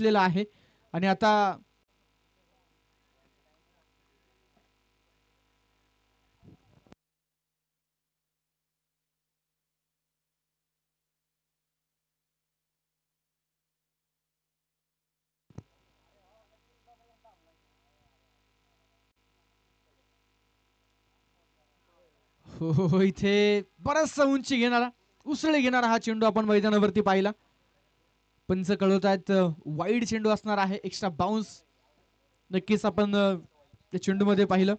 घेतलेला आहे आणि आता हो इथे बराचसा उंची घेणारा उसळी घेणारा हा चेंडू आपण मैदानावरती पाहिला. पंच कळवत आहेत वाईड चेंडू असणार आहे, एक्स्ट्रा बाउन्स नक्कीच आपण त्या चेंडूमध्ये पाहिलं.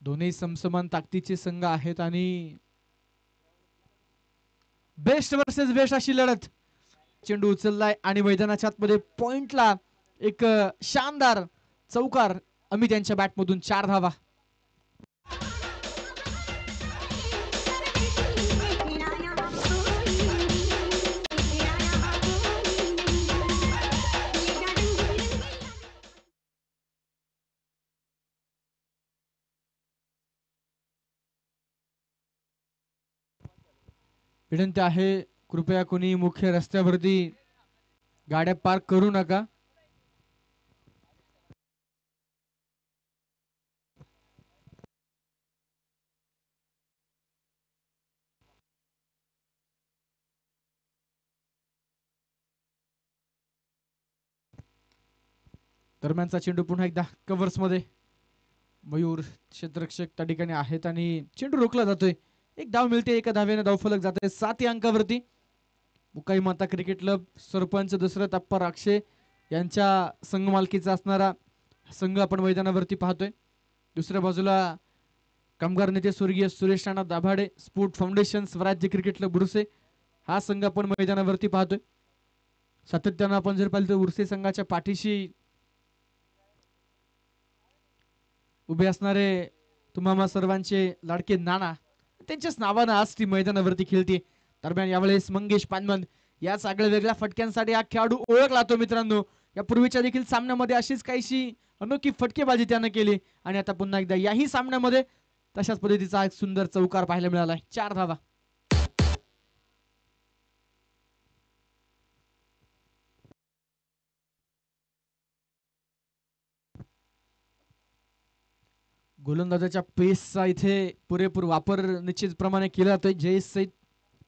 दोन्ही समसमान ताकदीचे संघ आहेत आणि बेस्ट वर्सेस बेस्ट अशी लढत. चेंडू उचललाय आणि मैदानाच्या आतमध्ये पॉइंटला एक शानदार चौकार अमित यांच्या बॅटमधून 4 धावा. विनंती आहे कृपया कोणी मुख्य रस्त्यावरती गाड्या पार्क करू नका. दरम्यानचा चेंडू पुन्हा एकदा कव्हर्स मध्ये. मयूर क्षेत्ररक्षक त्या ठिकाणी आहेत आणि चेंडू रोखला जातोय. एक धाव मिळते, एका धावेने धावफलक जाते 7 अंकावरती. मुकाई माता क्रिकेट क्लब सरपंच दशरथ अप्पा राक्षे यांच्या संघ मालकीचा असणारा संघ आपण मैदानावरती पाहतोय. दुसऱ्या बाजूला कामगार नेते स्वर्गीय सुरेश राणा दाभाडे स्पोर्ट फाउंडेशन स्वराज्य क्रिकेट क्लब उर्से हा संघ आपण मैदानावरती पाहतोय. सातत्यानं आपण जर पाहिलं तर उर्से संघाच्या पाठीशी उभे असणारे तुम्हा सर्वांचे लाडके नाना त्यांच्याच नावानं आज ती मैदानावरती खेळते. दरम्यान यावेळेस मंगेश पानमन या सगळ्या वेगळ्या फटक्यांसाठी हा खेळाडू ओळखला तो मित्रांनो. या पूर्वीच्या देखील सामन्यामध्ये अशीच काहीशी अनोखी फटकेबाजी त्यानं केली आणि आता पुन्हा एकदा याही सामन्यामध्ये तशाच पद्धतीचा एक सुंदर चौकार पाहायला मिळाला. 4 धावा. गोलंदाजाच्या पेसचा इथे पुरेपूर वापर निश्चितप्रमाणे केला जातोय. जयेश सैद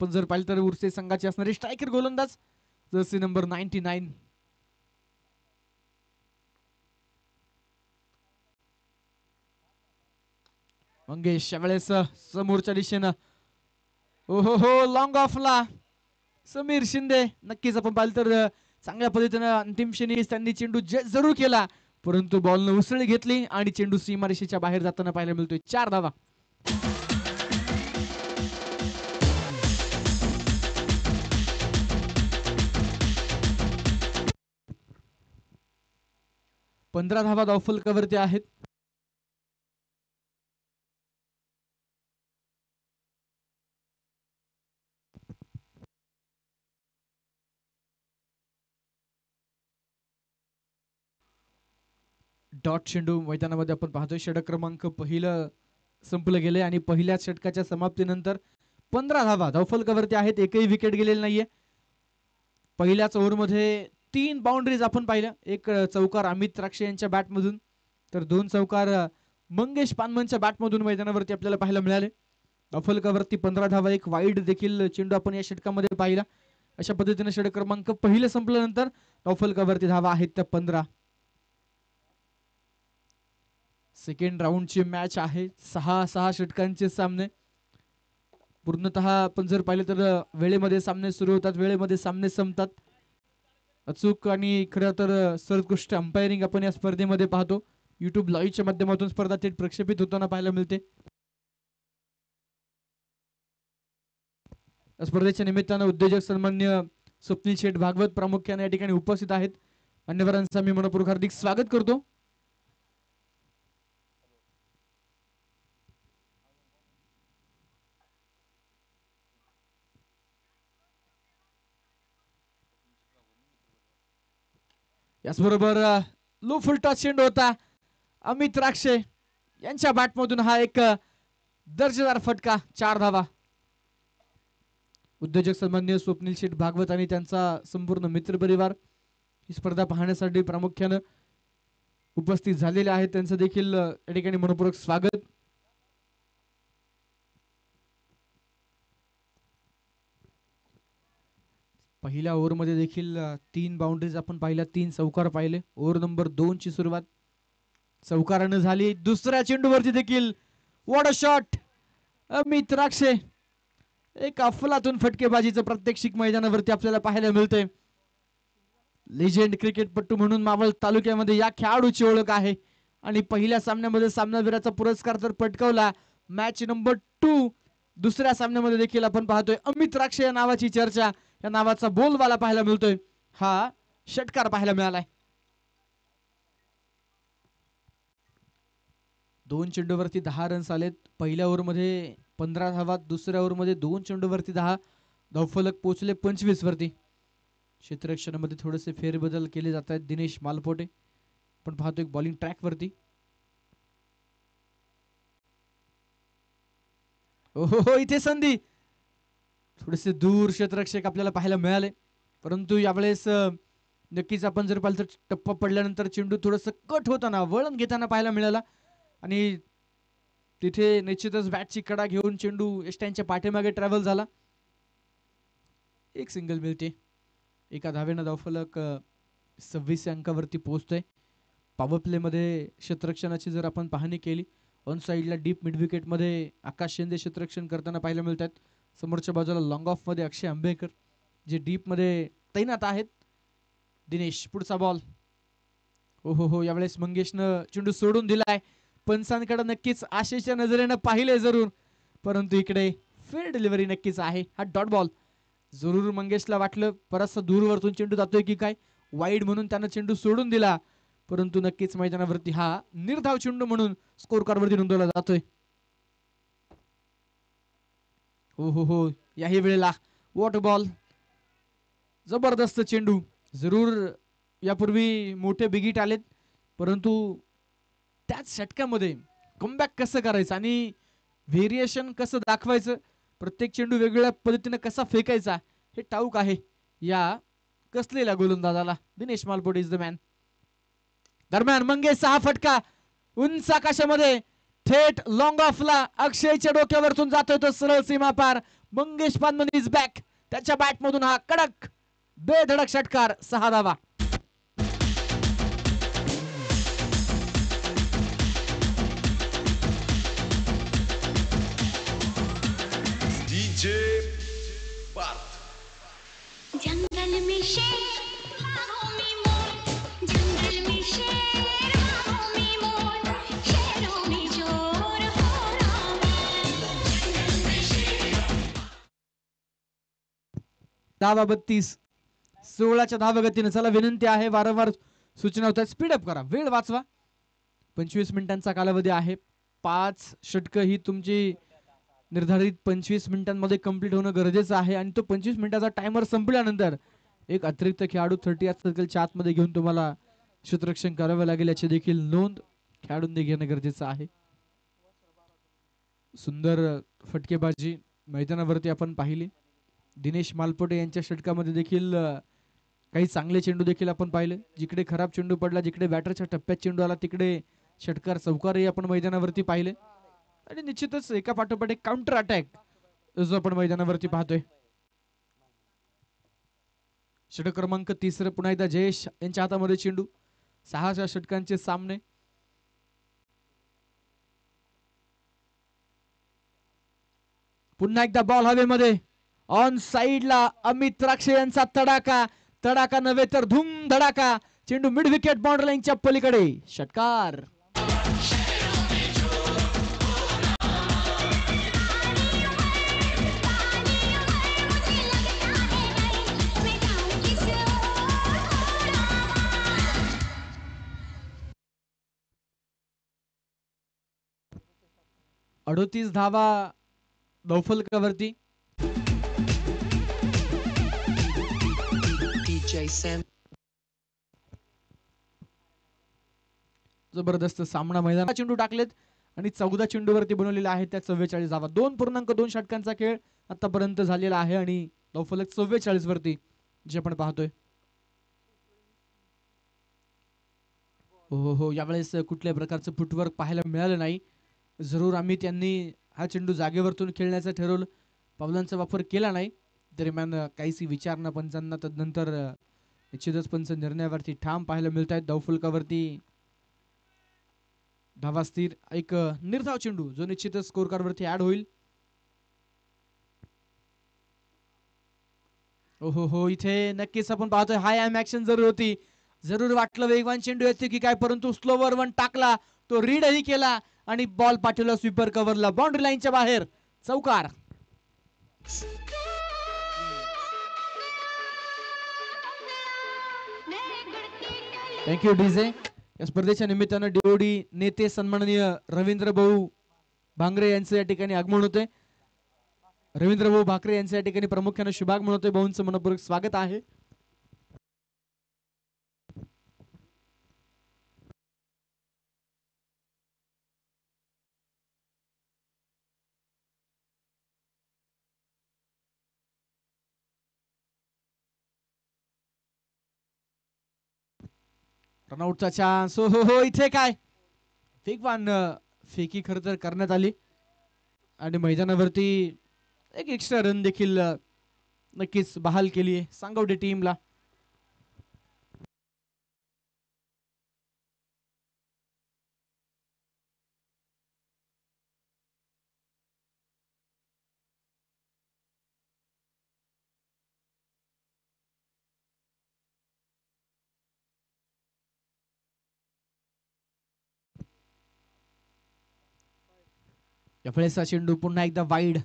पण जर पाहिलं तर उर्से संघाचे असणारे स्ट्रायकर गोलंदाज जर्सी नंबर 99. मंगेश यावेळेस समोरच्या दिशेनं ओहो हो लॉंग ऑफला समीर शिंदे. नक्कीच आपण पाहिलं तर चांगल्या पद्धतीनं अंतिम क्षणी त्यांनी चेंडू जरूर केला परंतु बॉलनं उसळी घेतली आणि चेंडू सीमारेषेच्या बाहेर जाताना पाहायला मिळतोय. 4 धावा. पंधरा धावा धावफलकावरती आहेत. डॉट चेंडू मैदानामध्ये आपण पाहतोय. षटक क्रमांक पहिलं संपलं गेले आणि पहिल्या षटकाच्या समाप्तीनंतर 15 धावा धावफलकावरती आहेत. एकही विकेट गेलेली नाहीये. पहिल्याच ओव्हरमध्ये 3 बाउंड्रीज आपण पाहिल्या. एक चौकार अमित राक्षे यांच्या बॅटमधून तर 2 चौकार मंगेश पानमनच्या बॅटमधून मैदानावरती आपल्याला पाहायला मिळाले. धावफलकावरती 15 धावा. एक वाईड देखील चेंडू आपण या षटकामध्ये पाहिला. अशा पद्धतीने षटक क्रमांक पहिलं संपल्यानंतर धावफलकावरती धावा आहेत त्या 15. सेकंड राऊंडची मॅच आहे. 6 षटकांचे सामने पूर्णतः आपण जर पाहिलं तर वेळेमध्ये सामने सुरू होतात, वेळेमध्ये सामने संपतात. अचूक आणि खरं तर सर्वोत्कृष्ट अंपायरिंग आपण या स्पर्धेमध्ये पाहतो. युट्यूब लाईव्हच्या माध्यमातून स्पर्धा थेट प्रक्षेपित होताना पाहायला मिळते. स्पर्धेच्या निमित्तानं उद्योजक सन्मान्य स्वप्नील शेठ भागवत प्रामुख्याने या ठिकाणी उपस्थित आहेत. मान्यवरांचा मी मनपूर्वक हार्दिक स्वागत करतो. याचबरोबर लो फुलटॉस चेंडू होता अमित राक्षे यांच्या बॅटमधून हा एक दर्जेदार फटका. 4 धावा. उद्योजक सन्मान्य स्वप्नील शेठ भागवत आणि त्यांचा संपूर्ण मित्र परिवार ही स्पर्धा पाहण्यासाठी प्रामुख्याने उपस्थित झालेले आहेत त्यांचं देखील या ठिकाणी मनपूर्वक स्वागत. पहिल्या ओव्हरमध्ये देखील 3 बाउंड्रीज आपण पाहिल्या, 3 चौकार पाहिले. ओव्हर नंबर 2 ची सुरुवात चौकाराने झाली. दुसऱ्या चेंडूवरती देखील what a shot Amit Rakshe. एक अफलातून फटकेबाजीचं प्रात्यक्षिक मैदानावरती आपल्याला पाहायला मिळतंय. लेजेंड क्रिकेटपट्टू म्हणून मावळ तालुक्यामध्ये या खेळाडूची ओळख आहे आणि पहिल्या सामन्यामध्ये सामनावीराचा पुरस्कार तर पटकावला. मॅच नंबर 2 दुसऱ्या सामन्यामध्ये देखील आपण पाहतोय अमित राक्षे या नावाची चर्चा, या नावाचा बोलबाला पाहायला मिळतोय. हा षटकार पाहायला मिळालाय. 2 चेंडूवरती 10 रन्स आलेत. पहिल्या ओव्हरमध्ये 15 धावा, दुसऱ्या ओव्हरमध्ये 2 चेंडूवरती 10 धावफलक पोहोचले 25 वरती. क्षेत्ररक्षणामध्ये थोडेसे फेरबदल केले जात आहेत. दिनेश मालपोटे पण पाहतोय बॉलिंग ट्रॅक वरती. हो इथे संधी, थोडेसे दूर क्षेत्ररक्षक आपल्याला पाहायला मिळाले, परंतु यावेळेस नक्कीच आपण जर पाहिलं तर टप्पा पडल्यानंतर चेंडू थोडस कट होताना वळण घेताना पाहायला मिळाला आणि तिथे निश्चितच बॅटची कडा घेऊन चेंडू एस्टॅनच्या पाठीमागे ट्रॅव्हल झाला. एक सिंगल मिळते. एका धावेनं धावफलक 26 अंकावरती पोहोचतोय. पॉवर प्ले मध्ये क्षेत्ररक्षणाची जर आपण पाहणी केली, ऑन साइडला डीप मिड विकेट मध्ये आकाश शिंदे क्षेत्ररक्षण करताना पाहायला मिळतात. समोरच्या बाजूला लॉंग ऑफ मध्ये अक्षय आंबेकर जे डीप मध्ये तैनात आहेत. दिनेश पुढचा बॉल. हो यावेळेस मंगेशनं चेंडू सोडून दिलाय. पंचांकडे नक्कीच आशेच्या नजरेनं पाहिले जरूर, परंतु इकडे फेअर डिलिव्हरी नक्कीच आहे. हा डॉट बॉल. जरूर मंगेशला वाटलं बराचसा दूरवरतून चेंडू जातोय की काय, वाईड म्हणून त्यानं चेंडू सोडून दिला, परंतु नक्कीच मैदानावरती हा निर्धाव चेंडू म्हणून स्कोर कार्ड वरती नोंदवला जातोय. हो याही वेळेला वॉट बॉल. जबरदस्त चेंडू. जरूर यापूर्वी मोठे बिगिट आलेत, परंतु त्याच षटकामध्ये कमबॅक कसं करायचं आणि व्हेरिएशन कसं दाखवायचं, प्रत्येक चेंडू वेगवेगळ्या पद्धतीने कसा फेकायचा हे ठाऊक आहे या कसलेल्या गोलंदाजाला. Dinesh Malpote is the man. दरम्यान मंगेशचा हा फटका उंच आकाशामध्ये थेट लॉंग ऑफला अक्षयच्या डोक्यावरतून जातोय तो सरळ सीमा पार. Mangesh Panman is back. त्याच्या बॅट मधून हा कडक बेधडक षटकार, 6 धावा. जंगल में शेर बागों में मोर, जंगल में शेर बागों में मोर, शेरों में जोर हो जंगल में शेर. धावा 32. 16च्या धावगतीने. चला विनंती आहे, वारंवार सूचना होतात, स्पीड अप करा, वेळ वाचवा. 25 मिनिटांचा कालावधी आहे. 5 षटक ही तुमची निर्धारित 25 मिनिटांमध्ये कंप्लीट होणं गरजेचं आहे आणि तो 25 मिनिटाचा टायमर संपल्यानंतर एक अतिरिक्त खेळाडू 30 सर्कलच्या आतमध्ये घेऊन तुम्हाला क्षेत्ररक्षण करावं लागेल, याची देखील नोंद खेळाडूंनी घेणं गरजेचं आहे. सुंदर फटकेबाजी मैदानावरती आपण पाहिली. दिनेश मालपोटे यांच्या षटकामध्ये देखील काही चांगले चेंडू देखील आपण पाहिले. जिकडे खराब चेंडू पडला, जिकडे बॅटरच्या टप्प्यात चेंडू आला, तिकडे षटकार चौकारही आपण मैदानावरती पाहिले आणि निश्चितच एका पाठोपाठ एक काउंटर अटॅक जो आपण मैदानावरती पाहतोय. षटक क्रमांक 3 पुन्हा एकदा जयेश यांच्या हातामध्ये चेंडू. 6 षटकांचे सामने. पुन्हा एकदा बॉल हवेमध्ये. ऑन साइडला अमित राक्षे यांचा तडाखा. तडाखा नव्हे तर धूम धडाका. चेंडू मिड विकेट बाउंड्री लाईनच्या पलीकडे. षटकार. अडोतीस धावा धावफलकावरती. जबरदस्त सामना मैदानात. चेंडू टाकलेत आणि 14 चेंडूवरती बनवलेले आहेत त्या 44 धावा. 2.2 षटकांचा खेळ आतापर्यंत झालेला आहे आणि धावफलक 44 वरती जे आपण पाहतोय. हो हो हो, यावेळेस कुठल्याही प्रकारचं फुटवर्क पाहायला मिळालं नाही. जरूर आम्ही त्यांनी हा चेंडू जागेवरतून खेळण्याचं ठरवलं, पावलांचा वापर केला नाही. दरम्यान काहीशी विचारणा पंचांना तदनंतर निश्चितच पंच निर्णयावरती ठाम पाहायला मिळत आहेत. धावफलकावरती धावा स्थिर, एक निर्धाव चेंडू जो निश्चितच स्कोर कार्ड वरती ऍड होईल. हो हो हो, इथे नक्कीच आपण पाहतोय हाय एम ऍक्शन जरूर होती. जरूर वाटलं वेगवान चेंडू येते की काय, परंतु स्लोवर वन टाकला, तो रीडही केला आणि बॉल पाठवला स्वीपर कव्हरला, बाउंड्री लाईनच्या बाहेर, चौकार. Thank you DJ. या स्पर्धेच्या निमित्तानं डीओडी नेते सन्माननीय रवींद्र भाऊ भांगरे यांचं या ठिकाणी आगमन होते. रवींद्र भाऊ भाकरे यांचं या ठिकाणी प्रामुख्याने शुभागमन होते. भाऊंचं मनपूर्वक स्वागत आहे. रनआउटचा चान्स. हो हो हो, इथे काय वेगवान फेकी खर तर करण्यात आली आणि मैदानावरती एक एक्स्ट्रा रन देखील नक्कीच बहाल केली आहे सांगवडे टीमला. यावेळेसचा चेंडू पुन्हा एकदा वाईड,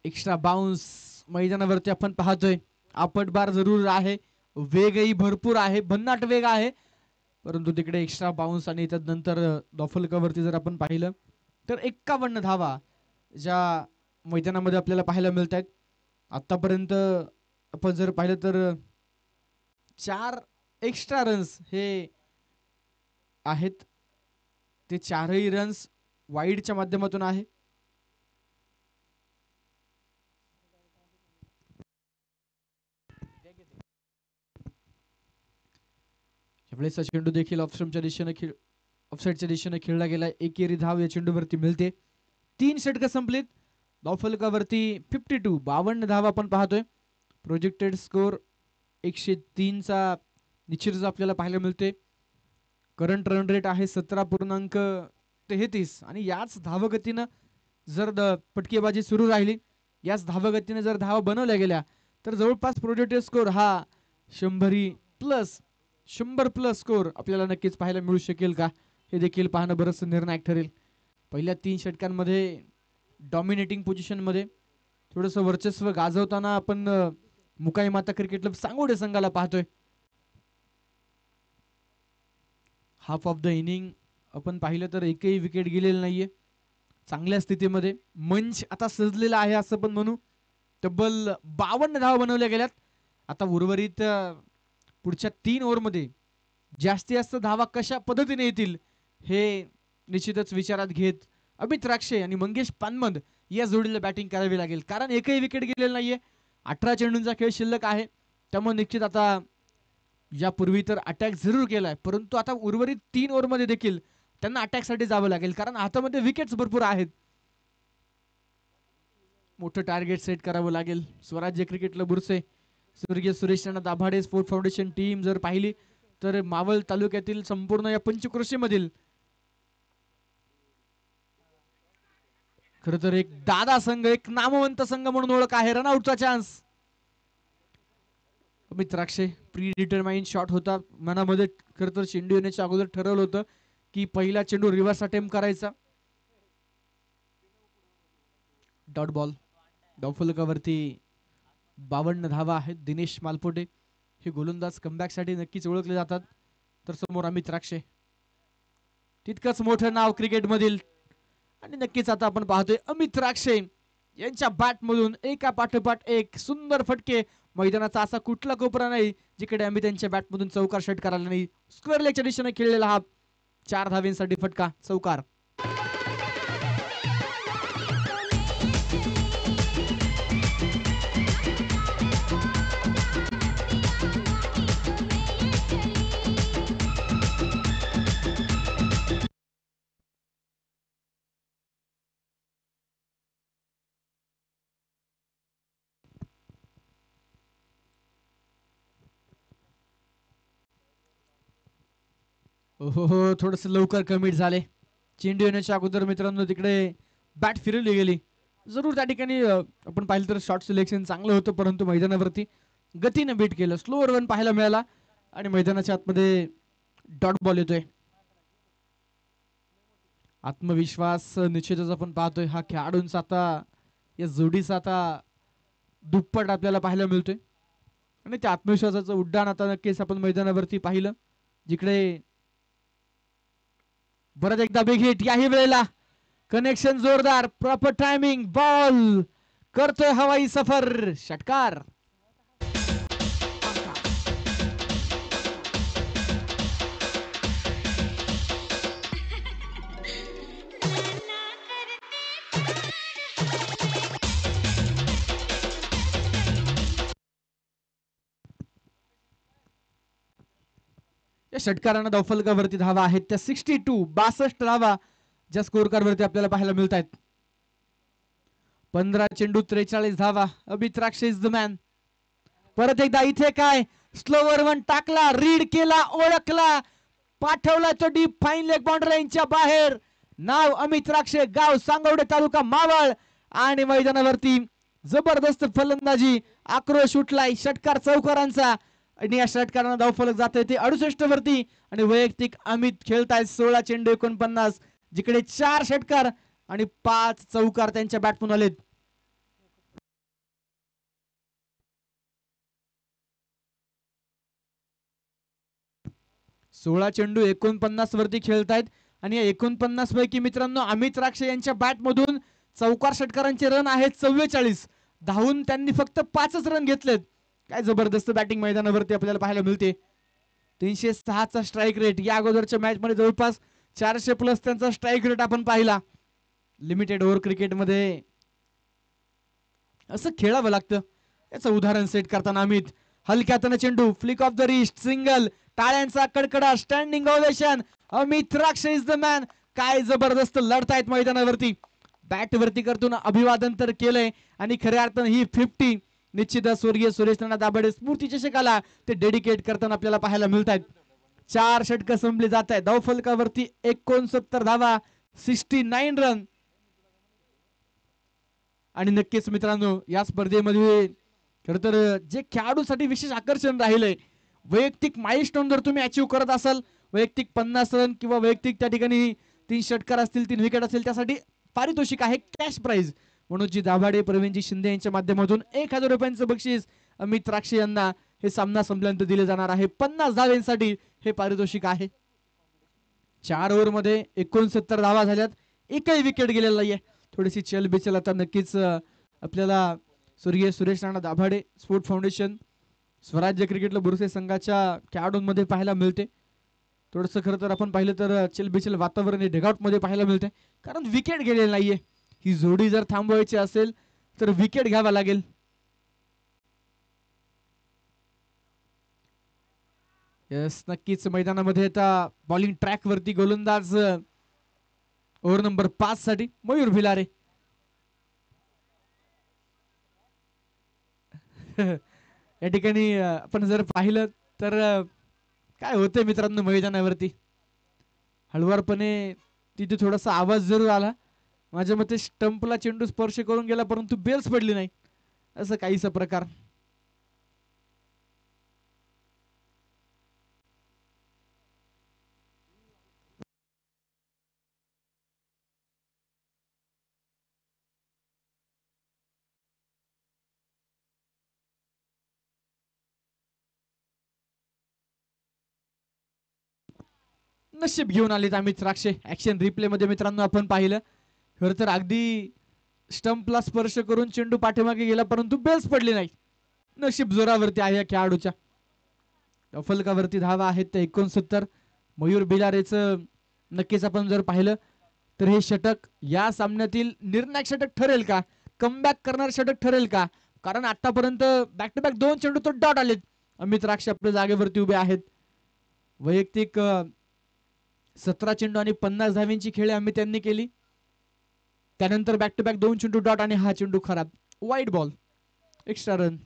एक्स्ट्रा बाउन्स मैदानावरती आपण पाहतोय. आपटबार जरूर आहे, वेगही भरपूर आहे, भन्नाट वेग आहे, परंतु तिकडे एक्स्ट्रा बाउन्स आणि त्यानंतर दफलकावरती जर आपण पाहिलं तर 51 धावा ज्या मैदानामध्ये आपल्याला पाहायला मिळत आहेत. आतापर्यंत आपण जर पाहिलं तर 4 एक्स्ट्रा रन्स हे आहेत, ते 4ही रन्स वाईडच्या माध्यमातून आहे. यावेळेसचा चेंडू देखील ऑफस्टंपच्या दिशेने ऑफसाईडच्या दिशेने खेळला गेला. एकेरी धाव या चेंडूवरती मिळते. 3 षटकं संपलीत. धावफलकावरती 52 52 धाव आपण पाहतोय. प्रोजेक्टेड स्कोर 103 चा निश्चितच आपल्याला पाहायला मिळते. करंट रन रेट आहे 17.33 आणि याच धावगतीनं जर फटकेबाजी सुरू राहिली, याच धावगतीने जर धावा बनवल्या गेल्या तर जवळपास प्रोजेक्टेड स्कोर हा 100 प्लस स्कोर आपल्याला नक्कीच पाहायला मिळू शकेल का, हे देखील पाहणं बरंच निर्णायक ठरेल. पहिल्या 3 षटकांमध्ये डॉमिनेटिंग पोझिशन मध्ये थोडंसं वर्चस्व गाजवताना आपण मुकाई माता क्रिकेट क्लब सांगोडे संघाला पाहतोय. हाफ ऑफ द इनिंग आपण पाहिलं तर एकही विकेट गेलेली नाहीये. चांगल्या स्थितीमध्ये मंच आता सजलेला आहे असं पण म्हणू. तब्बल 52 धावा बनवल्या गेल्यात. आता उर्वरित पुढच्या 3 ओव्हरमध्ये जास्तीत जास्त धावा कशा पद्धतीने येतील हे निश्चितच विचारात घेत अमित राक्षे आणि मंगेश पानमंद या जोडीला बॅटिंग करावी लागेल, कारण एकही विकेट गेलेला नाहीये. 18 चेंडूंचा खेळ शिल्लक आहे, त्यामुळे निश्चित आता यापूर्वी तर अटॅक जरूर केलाय, परंतु आता उर्वरित 3 ओव्हरमध्ये देखील त्यांना अटॅक साठी जावं लागेल, कारण हातामध्ये विकेट्स भरपूर आहेत. मोठं टार्गेट सेट करावं लागेल. स्वराज्य क्रिकेट क्लब बुरसे, स्वर्गीय Suresh Rana Dabhade sport foundation team जर पाहिली तर मावळ तालुक्यातील संपूर्ण या पंचक्रोशी मधील खर तर एक दादा संघ, एक नामवंत संघ म्हणून ओळख आहे. रनआउटचा chance. Amit Rakshe predetermined shot होता, मनामध्ये खर तर चेंडू येण्याच्या अगोदर ठरवलं होतं की पहिला चेंडू रिव्हर्स अटेम्प्ट करायचा. Dot ball. डावफलकावरती 52 धावा आहेत. दिनेश मालपोटे हे गोलंदाज कमबॅक साठी नक्कीच ओळखले जातात, तर समोर अमित राक्षे तितकंच मोठं नाव क्रिकेट मधील. आणि नक्कीच आता आपण पाहतोय अमित राक्षे यांच्या बॅट मधून एका पाठोपाठ एक सुंदर फटके. मैदानाचा असा कुठला कोपरा नाही जिकडे अमित यांच्या बॅट मधून चौकार षट करायला नाही. स्क्वेअर लेगच्या दिशेने खेळलेला हा 4 धावेंसाठी फटका, चौकार. हो हो, थोडस लवकर कमिट झाले. चेंडू येण्याच्या अगोदर मित्रांनो तिकडे बॅट फिरवली गेली. जरूर त्या ठिकाणी आपण पाहिलं तर शॉट सिलेक्शन चांगलं होतं, परंतु मैदानावरती गतीनं बीट केलं. स्लोअर रन पाहायला मिळाला आणि मैदानाच्या आतमध्ये डॉट बॉल येतोय. आत्मविश्वास निश्चितच आपण पाहतोय हा खेळाडूंचा आता, या जोडीचा आता दुप्पट आपल्याला पाहायला मिळतोय. आणि त्या आत्मविश्वासाचं उड्डाण आता नक्कीच आपण मैदानावरती पाहिलं, जिकडे परत एकदा बिग हिट. याही वेळेला कनेक्शन जोरदार, प्रॉपर टायमिंग, बॉल करतोय हवाई सफर, षटकार. ना करते या षटकारांना धावफलकावरती धावा आहेत त्या 62, 62 धावा ज्या स्कोर कार्ड वरती आपल्याला पाहायला मिळत आहेत. 15 चेंडू 43 धावा. Amit Rakshe is the man. परत एकदा इथे काय, स्लोवर वन टाकला, रीड केला, ओळखला, पाठवला तो डीप फाईन लेग बाउंड्री लाईनच्या बाहेर. नाव अमित राक्षे, गाव सांगवडे, तालुका मावळ. आणि मैदानावरती जबरदस्त फलंदाजी, आक्रोश उठलाय षटकार चौकारांचा. आणि या षटकारांना धावफलक जात आहे ते 68 वरती. आणि वैयक्तिक अमित खेळतायत 16 चेंडू 49, जिकडे 4 षटकार आणि 5 चौकार त्यांच्या बॅटमून आलेत. 16 चेंडू 49 वरती खेळतायत. आणि या 49 पैकी मित्रांनो अमित राक्षे यांच्या बॅट मधून चौकार षटकारांचे रन आहेत 44. धावून त्यांनी फक्त 5च रन घेतलेत. काय जबरदस्त बॅटिंग मैदानावरती आपल्याला पाहायला मिळते. 306 चा स्ट्राईक रेट. या अगोदरच्या मॅच मध्ये जवळपास 400 प्लस त्यांचा स्ट्राईक रेट आपण पाहिला. लिमिटेड ओव्हर क्रिकेट मध्ये असं खेळावं लागतं, याचं उदाहरण सेट करताना अमित. हलक्यातनं चेंडू, flick off the wrist, single, टाळ्यांचा कडकडा, standing ovation. Amit Rakshe is the man. काय जबरदस्त लढतायत मैदानावरती. बॅट वरती करतून अभिवादन तर केलंय आणि खऱ्या अर्थानं ही 50 निश्चितच स्वर्गीय सुरेश नाना दाभाडे स्मृती चषकाला ते डेडिकेट करताना आपल्याला पाहायला मिळत आहेत. 4 षटकं संपली जात आहेत. धावफलकावरती 69 धावा, 69 रन. आणि नक्कीच मित्रांनो या स्पर्धेमध्ये खर तर जे खेळाडूसाठी विशेष आकर्षण राहिलंय, वैयक्तिक माइलस्टोन जर तुम्ही अचीव करत असाल, वैयक्तिक 50 रन किंवा वैयक्तिक त्या ठिकाणी 3 षटकार असतील, 3 विकेट असतील, त्यासाठी पारितोषिक आहे कॅश प्राइज. मनोजी दाभाडे, प्रवीणजी शिंदे यांच्या माध्यमातून 1000 रुपयांचं बक्षीस अमित राक्षे यांना हे सामना संपल्यानंतर दिले जाणार आहे. 50 धावांसाठी हे पारितोषिक आहे. 4 ओव्हर मध्ये 69 धावा झाल्यात, एकही विकेट गेलेला नाहीये. थोडीशी चलबिचल आता नक्कीच आपल्याला स्वर्गीय सुरेश राणा दाभाडे स्पोर्ट फाउंडेशन, स्वराज्य क्रिकेट बुरसे संघाच्या खेळाडूंमध्ये पाहायला मिळते. थोडंसं खरं तर आपण पाहिलं तर चलबिचल वातावरण हे ढेगआउट मध्ये पाहायला मिळते, कारण विकेट गेलेली नाहीये. ही जोडी जर थांबवायची असेल तर विकेट घ्यावा लागेल. यस, नक्कीच मैदानामध्ये आता बॉलिंग ट्रॅक वरती गोलंदाज ओव्हर नंबर 5 साठी मयूर भिलारे. या ठिकाणी आपण जर पाहिलं तर काय होतंय मित्रांनो मैदानावरती हळवारपणे तिथे थोडासा आवाज जरूर आला. माझ्या मते स्टंपला चेंडू स्पर्श करून गेला, परंतु बेल्स पडली नाही, असं काहीसा प्रकार. नशीब घेऊन आलेत अमित राक्षे. ऍक्शन रिप्ले मध्ये मित्रांनो आपण पाहिलं, खर तर अगदी स्टंपला स्पर्श करून चेंडू पाठीमागे गेला, परंतु बेल्स पडली नाही. नशीब जोरावरती आहे या खेळाडूच्या. फलकावरती धावा आहेत ते 69. मयूर बिलारेचं नक्कीच आपण जर पाहिलं तर हे षटक या सामन्यातील निर्णायक षटक ठरेल का, कमबॅक करणार षटक ठरेल का, कारण आतापर्यंत बॅक टू बॅक 2 चेंडू तो डॉट आलेत. अमित राक्षे आपल्या जागेवरती उभे आहेत. वैयक्तिक 17 चेंडू आणि 50 धाव्यांची खेळी अमित यांनी केली. त्यानंतर बॅक टू बॅक 2 चेंडू डॉट आणि हा चेंडू खराब, वाईट बॉल, एक्स्ट्रा रन.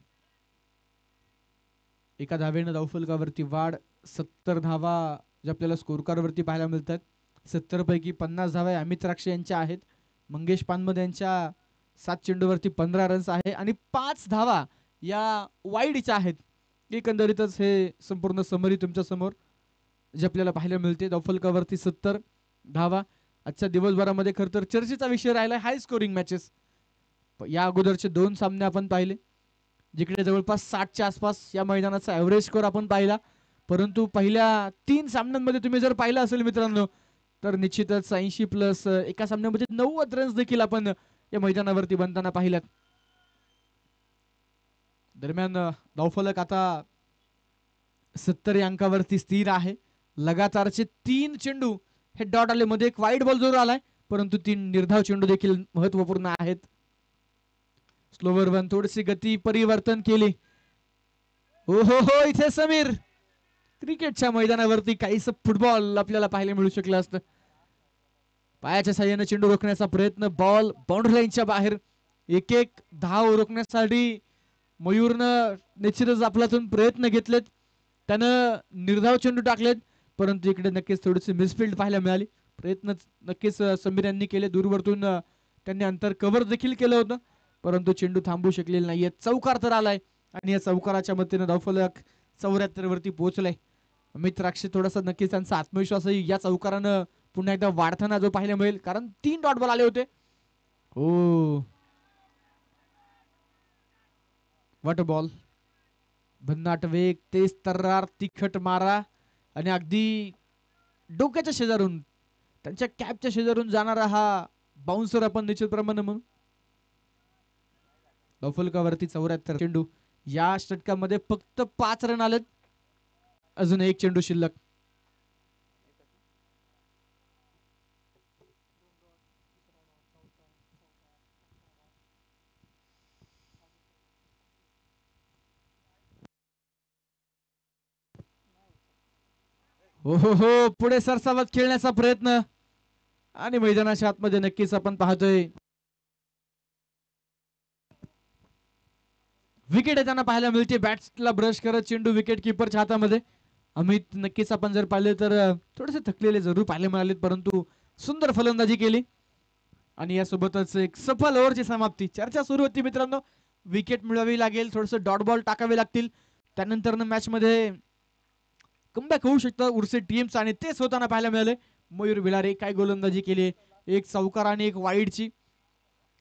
एका धावेनं धावफलकावरती वाढ, 70 धावा जे आपल्याला स्कोर कार्डवरती पाहायला मिळतात. 70 पैकी 50 धावा अमित राक्षे यांच्या आहेत. मंगेश पानमद यांच्या 7 चेंडूवरती 15 रन्स आहे आणि 5 धावा या वाईडच्या आहेत. एकंदरीतच हे संपूर्ण समरी तुमच्या समोर जे आपल्याला पाहायला मिळते. धावफलकावरती 70 धावा. आजच्या दिवसभरामध्ये खरं तर चर्चेचा विषय राहिला हाय स्कोरिंग मॅचेस. या अगोदरचे 2 सामने आपण पाहिले जिकडे जवळपास 60च्या आसपास या मैदानाचा ॲव्हरेज स्कोर आपण पाहिला. परंतु पहिल्या 3 सामन्यांमध्ये तुम्ही जर पाहिलं असेल मित्रांनो तर निश्चितच 80+ एका सामन्यामध्ये 90 रन्स देखील आपण या मैदानावरती बनताना पाहिल्यात. दरम्यान धावफलक आता 70 या अंकावरती स्थिर आहे. लगातारचे 3 चेंडू हे डॉट आले. मध्ये एक वाईट बॉल जरूर आलाय परंतु 3 निर्धाव चेंडू देखील महत्वपूर्ण आहेत. स्लोवर वन थोडीशी गती परिवर्तन केली. हो हो हो इथे समीर क्रिकेटच्या मैदानावरती काहीच फुटबॉल आपल्याला पाहायला मिळू शकलं असतं. पायाच्या साह्याने चेंडू रोखण्याचा प्रयत्न. बॉल बाउंड्री लाईनच्या बाहेर. एक एक धाव रोखण्यासाठी मयूरनं निश्चितच आपल्यातून प्रयत्न घेतलेत. त्यानं निर्धाव चेंडू टाकलेत परंतु इकडे नक्कीच थोडीशी मिसफिल्ड पाहायला मिळाली. प्रयत्न नक्कीच समीर यांनी केले. दूरवरतून त्यांनी अंतर कव्हर देखील केलं होतं परंतु चेंडू थांबू शकलेला नाहीये. चौकार तर आलाय आणि या चौकाराच्या मदतीने धावफलक 74 वरती पोहोचलाय. अमित राक्षे थोडासा नक्कीच त्यांचा आत्मविश्वासही या चौकारानं पुन्हा एकदा वाढताना जो पाहायला मिळेल कारण 3 डॉट बॉल आले होते. हो वॉट बॉल. भन्नाट वेग, तेज तर्रार, तिखट मारा आणि अगदी डोक्याच्या शेजारून त्यांच्या कॅपच्या शेजारून जाणारा हा बाउन्सर आपण निश्चितप्रमाणे म्हणू. धावफलकावरती 74 चेंडू. या षटकामध्ये फक्त 5 रन आलेत. अजून एक चेंडू शिल्लक. हो हो हो पुढे सरसावत खेळण्याचा प्रयत्न आणि मैदानाच्या आतमध्ये नक्कीच आपण पाहतोय विकेट येताना पाहायला मिळते. बॅट्सला ब्रश करत चेंडू विकेट किपरच्या हातामध्ये. अमित नक्कीच आपण जर पाहिले तर थोडेसे थकलेले जरूर पाहायला मिळालेत परंतु सुंदर फलंदाजी केली आणि यासोबतच एक सफल ओव्हरची समाप्ती. चर्चा सुरू होती मित्रांनो. विकेट मिळवावी लागेल, थोडस डॉट बॉल टाकावे लागतील, त्यानंतर मॅच मध्ये कमबॅक होऊ शकतं उर्से टीम्स आणि तेच होताना पाहायला मिळाले. मयूर भिलारे काय गोलंदाजी केली. एक चौकार आणि एक वाईडची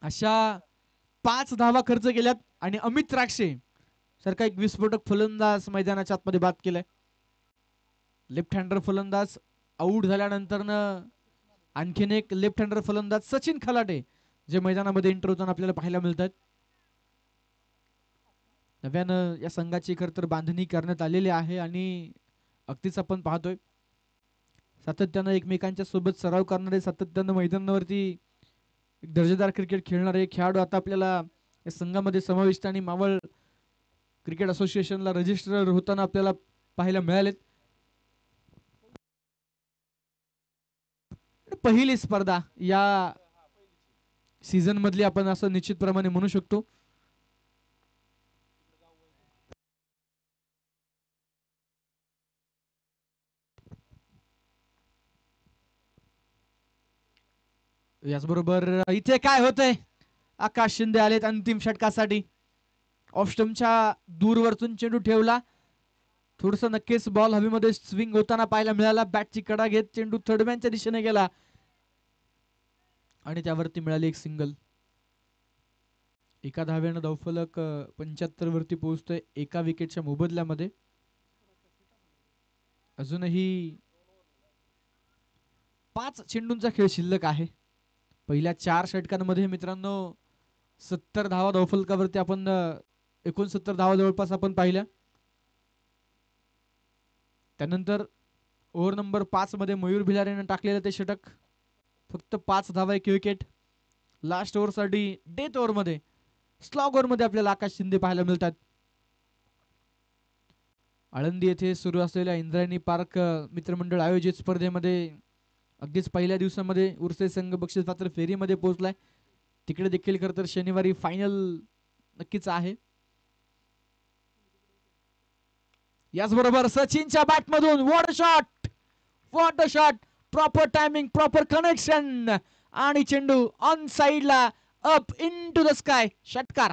अशा 5 धावा खर्च केल्यात आणि अमित राक्षे सारखा एक विस्फोटक फलंदाज मैदानाच्या आतमध्ये बाद केलाय. लेफ्ट हँडर फलंदाज आऊट झाल्यानंतर आणखीन एक लेफ्ट हँडर फलंदाज सचिन खलाटे जे मैदानामध्ये एंटर होताना आपल्याला पाहायला मिळतात. नव्यानं या संघाची खरं तर बांधणी करण्यात आलेली आहे आणि अगदीच आपण पाहतोय सातत्यानं एकमेकांच्या सोबत सराव करणारे, सातत्यानं मैदानावरती एक दर्जेदार क्रिकेट खेळणारे खेळाडू आता आपल्याला या संघामध्ये समाविष्ट आणि मावळ क्रिकेट असोसिएशनला रजिस्टर होताना आपल्याला पाहायला मिळालेत. पहिली स्पर्धा या सीझन मधली आपण असं निश्चितप्रमाणे म्हणू शकतो. याचबरोबर इथे काय होतंय. आकाश शिंदे आलेत अंतिम षटकासाठी. ऑफस्टमच्या दूरवरतून चेंडू ठेवला. थोडस नक्कीच बॉल हवेमध्ये स्विंग होताना पाहायला मिळाला. बॅटची कडा घेत चेंडू थर्डमॅनच्या दिशेने गेला आणि त्यावरती मिळाली एक सिंगल. एका धाव्यानं धावफलक 75 वरती पोहोचतोय एका विकेटच्या मोबदल्यामध्ये. अजूनही 5 चेंडूंचा खेळ शिल्लक आहे. पहिल्या 4 षटकांमध्ये मित्रांनो 70 धावा धावफलकावरती आपण 69 धावा जवळपास आपण पाहिल्या. त्यानंतर ओव्हर नंबर 5 मध्ये मयूर भिलारेने टाकलेलं ते षटक फक्त 5 धावा एक विकेट. लास्ट ओव्हर साठी डेथ ओव्हर मध्ये स्लॉग ओव्हर मध्ये आपल्याला आकाश शिंदे पाहायला मिळतात. आळंदी येथे सुरू असलेल्या इंद्रायणी पार्क मित्रमंडळ आयोजित स्पर्धेमध्ये अगदीच पहिल्या दिवसामध्ये उर्से संघ बक्षीस पात्र फेरीमध्ये पोहोचलाय. तिकडे देखील खरं तर शनिवारी फायनल नक्कीच आहे. याचबरोबर सचिनच्या बॅट मधून what shot what a shot, proper timing, proper connection आणि चेंडू ऑन साइडला up into the sky, षटकार.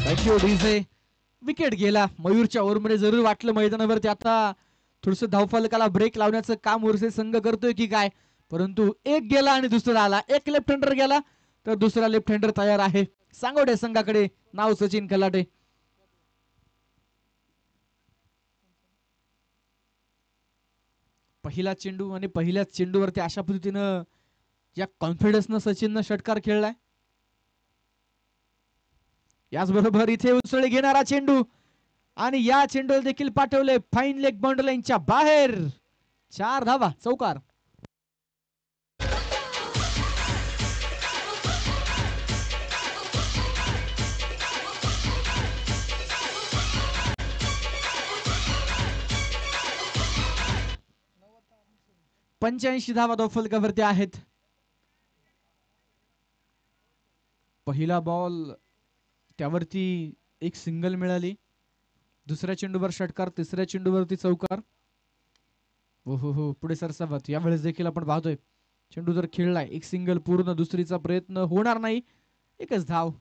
Thank you DJ. विकेट गेला. मयूरच्या ओव्हरमध्ये जरूर वाटलं मैदानावरती आता थोडस धावफलकाला ब्रेक लावण्याचं काम उर्से संघ करतोय की काय, परंतु एक गेला आणि दुसरा आला. एक लेफ्ट हँडर गेला तर दुसरा लेफ्ट हँडर तयार आहे सांगोडे संघाकडे. नाव सचिन खलाटे. पहिला चेंडू आणि पहिल्याच चेंडूवरती अशा पद्धतीनं या कॉन्फिडन्सनं सचिननं षटकार खेळलाय. याचबरोबर इथे उसळी घेणारा चेंडू आणि या चेंडूला देखील पाठवले फाईन लेग बाउंड्री लाईनच्या बाहेर. 4 धावा, चौकार. पंच्याऐंशी धावा धावफलकावरती आहेत. पहिला बॉल त्यावरती एक सिंगल मिळाली. दुसऱ्या चेंडूवर षटकार, तिसऱ्या चेंडूवरती चौकार. हो हो हो, पुढे सरसावत. यावेळेस देखील आपण पाहतोय चेंडू जर खेळलाय, एक सिंगल पूर्ण, दुसरीचा प्रयत्न होणार नाही, एकच धाव.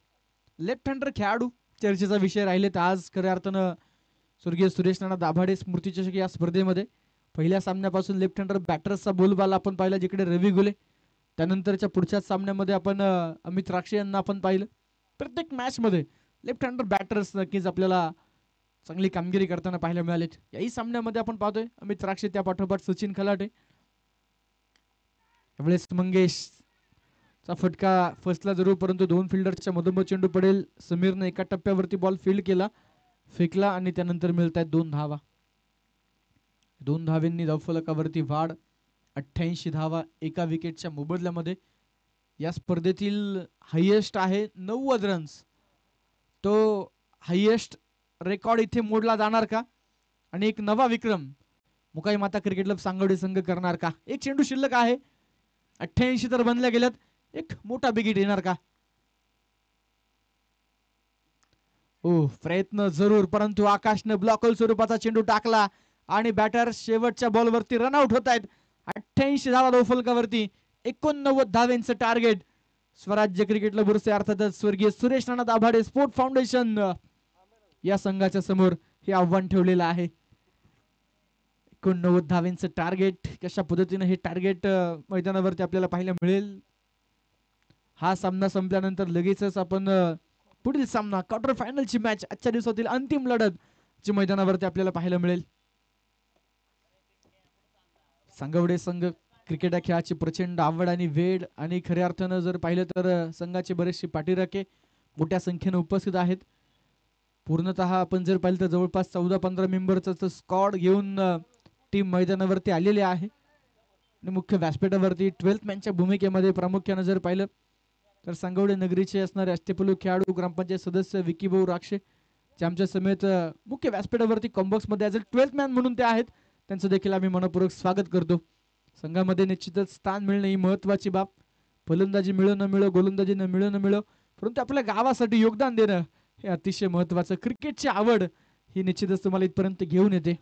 लेफ्ट हँडर खेळाडू चर्चेचा विषय राहिलेत आज खऱ्या अर्थानं. स्वर्गीय सुरेश नाना दाभाडे स्मृती चषक या स्पर्धेमध्ये पहिल्या सामन्यापासून लेफ्ट हँडर बॅटर्सचा बोलबाला आपण पाहिला, जिकडे रवी गुले. त्यानंतरच्या पुढच्याच सामन्यामध्ये आपण अमित राक्षे यांना आपण पाहिलं. प्रत्येक मॅच मध्ये लेफ्ट हँडर बॅटर्स नक्कीच आपल्याला चांगली कामगिरी करताना पाहायला मिळालेत. याही सामन्यामध्ये आपण पाहतोय अमित राक्षे, त्या पाठोपाठ सचिन खलाटे. यावेळेस मंगेश चा फटका फसला जरूर, परंतु 2 फिल्डरच्या मधोमध चेंडू पडेल. समीरने एका टप्प्यावरती बॉल फील्ड केला, फेकला आणि त्यानंतर मिळत आहेत 2 धावा. 2 धावांनी धावफलकावरती वाढ. 88 धावा एका विकेटच्या मोबदल्यामध्ये. या स्पर्धेतील हायेस्ट आहे 90 रन्स. तो हायेस्ट रेकॉर्ड इथे मोडला जाणार का आणि एक नवा विक्रम मुकाई माता क्रिकेट क्लब सांगोडे संघ करणार का? एक चेंडू शिल्लक आहे. 88 तर बनल्या गेल्यात. एक मोठा बिगिट येणार का? प्रयत्न जरूर, परंतु आकाशने ब्लॉकल स्वरूपाचा चेंडू टाकला आणि बॅटर शेवटच्या बॉलवरती रनआउट होत आहेत. 88 धावा धावफलकावरती, 89 धावेंचं टार्गेट. स्वराज्य क्रिकेट क्लब उर्से अर्थातच स्वर्गीय सुरेश नाना दाभाडे स्पोर्ट फाउंडेशन या संघाच्या समोर हे आव्हान ठेवलेलं आहे. 89 धावेंचं टार्गेट. कशा पद्धतीने हे टार्गेट मैदानावरती आपल्याला पाहायला मिळेल. हा सामना संपल्यानंतर लगेचच आपण पुढील सामना, क्वार्टर फायनलची मॅच, आजच्या दिवसातील अंतिम लढत जी मैदानावरती आपल्याला पाहायला मिळेल. सांगवडे संघ क्रिकेट या खेळाची प्रचंड आवड आणि वेळ, आणि खऱ्या अर्थानं जर पाहिलं तर संघाचे बरेचसे पाठीराखे मोठ्या संख्येने उपस्थित आहेत. पूर्णतः आपण जर पाहिलं तर जवळपास 14-15 मेंबरचा स्क्वॉड घेऊन टीम मैदानावरती आलेली आहे. आणि मुख्य व्यासपीठावरती 12th मॅनच्या भूमिकेमध्ये प्रामुख्याने जर पाहिलं तर सांगवडे नगरीचे असणारे अष्टपैलू खेळाडू ग्रामपंचायत सदस्य विकीभाऊ राक्षे, जे आमच्या समेत मुख्य व्यासपीठावरती कॉम्बॉक्स मध्ये ॲज अ 12th मॅन म्हणून ते आहेत. त्यांचं देखील आम्ही मनपूर्वक स्वागत करतो. संघामध्ये निश्चितच स्थान मिळणे ही महत्वाची बाब. फलंदाजी मिळो न मिळो, गोलंदाजी न मिळो न मिळो, परंतु आपल्या गावासाठी योगदान देणं हे अतिशय महत्वाचं. क्रिकेटची आवड ही निश्चितच तुम्हाला इथपर्यंत घेऊन येते.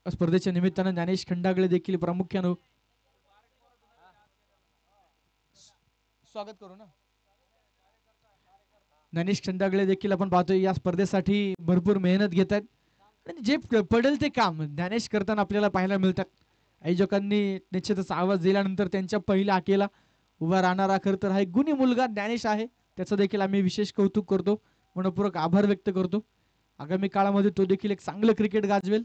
स्पर्धेच्या निमित्तानं ज्ञानेश खंडागळे देखील प्रामुख्यानं स्वागत करू ना. ज्ञानेश खंडागळे देखील आपण पाहतोय या स्पर्धेसाठी भरपूर मेहनत घेत आहेत आणि जे पडेल ते काम ज्ञानेश करताना आपल्याला पाहायला मिळतात. आयोजकांनी निश्चितच आवाज दिल्यानंतर त्यांच्या पहिल्या हाकेला उभा राहणारा खरं तर हा एक गुणी मुलगा ज्ञानेश आहे. त्याचं देखील आम्ही विशेष कौतुक करतो, मनपूर्वक आभार व्यक्त करतो. आगामी काळामध्ये तो देखील एक चांगलं क्रिकेट गाजवेल,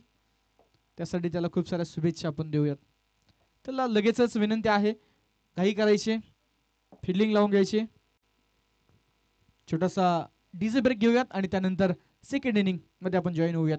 त्यासाठी त्याला खूप साऱ्या शुभेच्छा आपण देऊयात. त्याला लगेचच विनंती आहे, काही करायचे, फिल्डिंग लावून घ्यायची. छोटासा डीजे ब्रेक घेऊयात आणि त्यानंतर सेकंड इनिंग मध्ये आपण जॉईन होऊयात.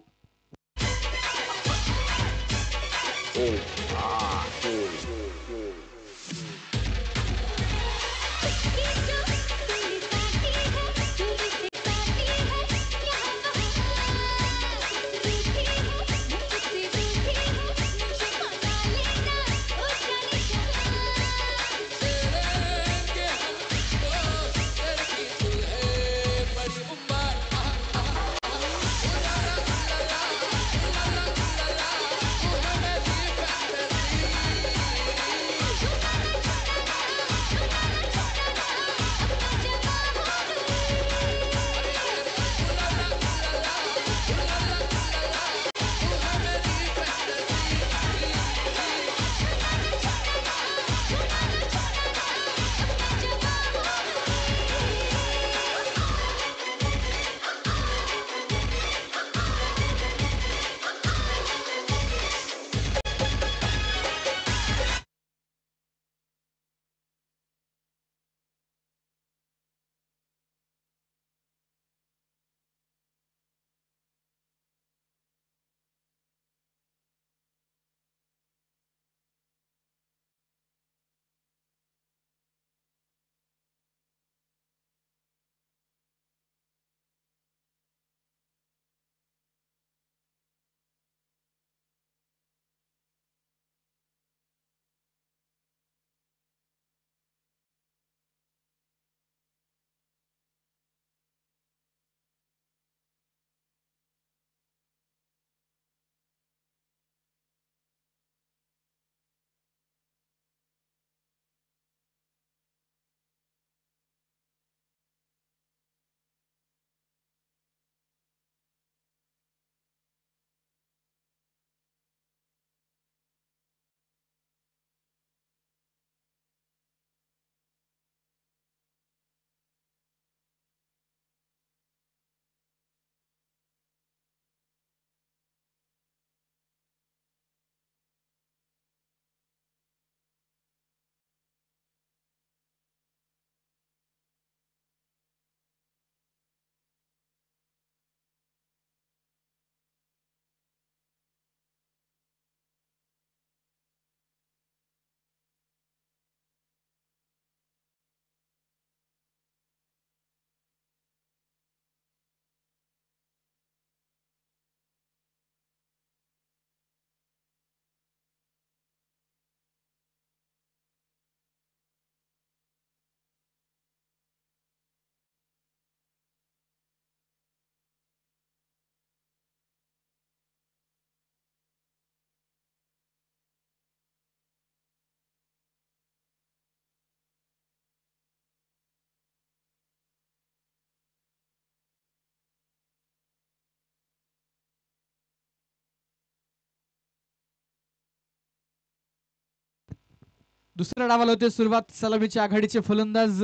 दुसऱ्या डावाला होते सुरुवात. सलामीच्या आघाडीचे फलंदाज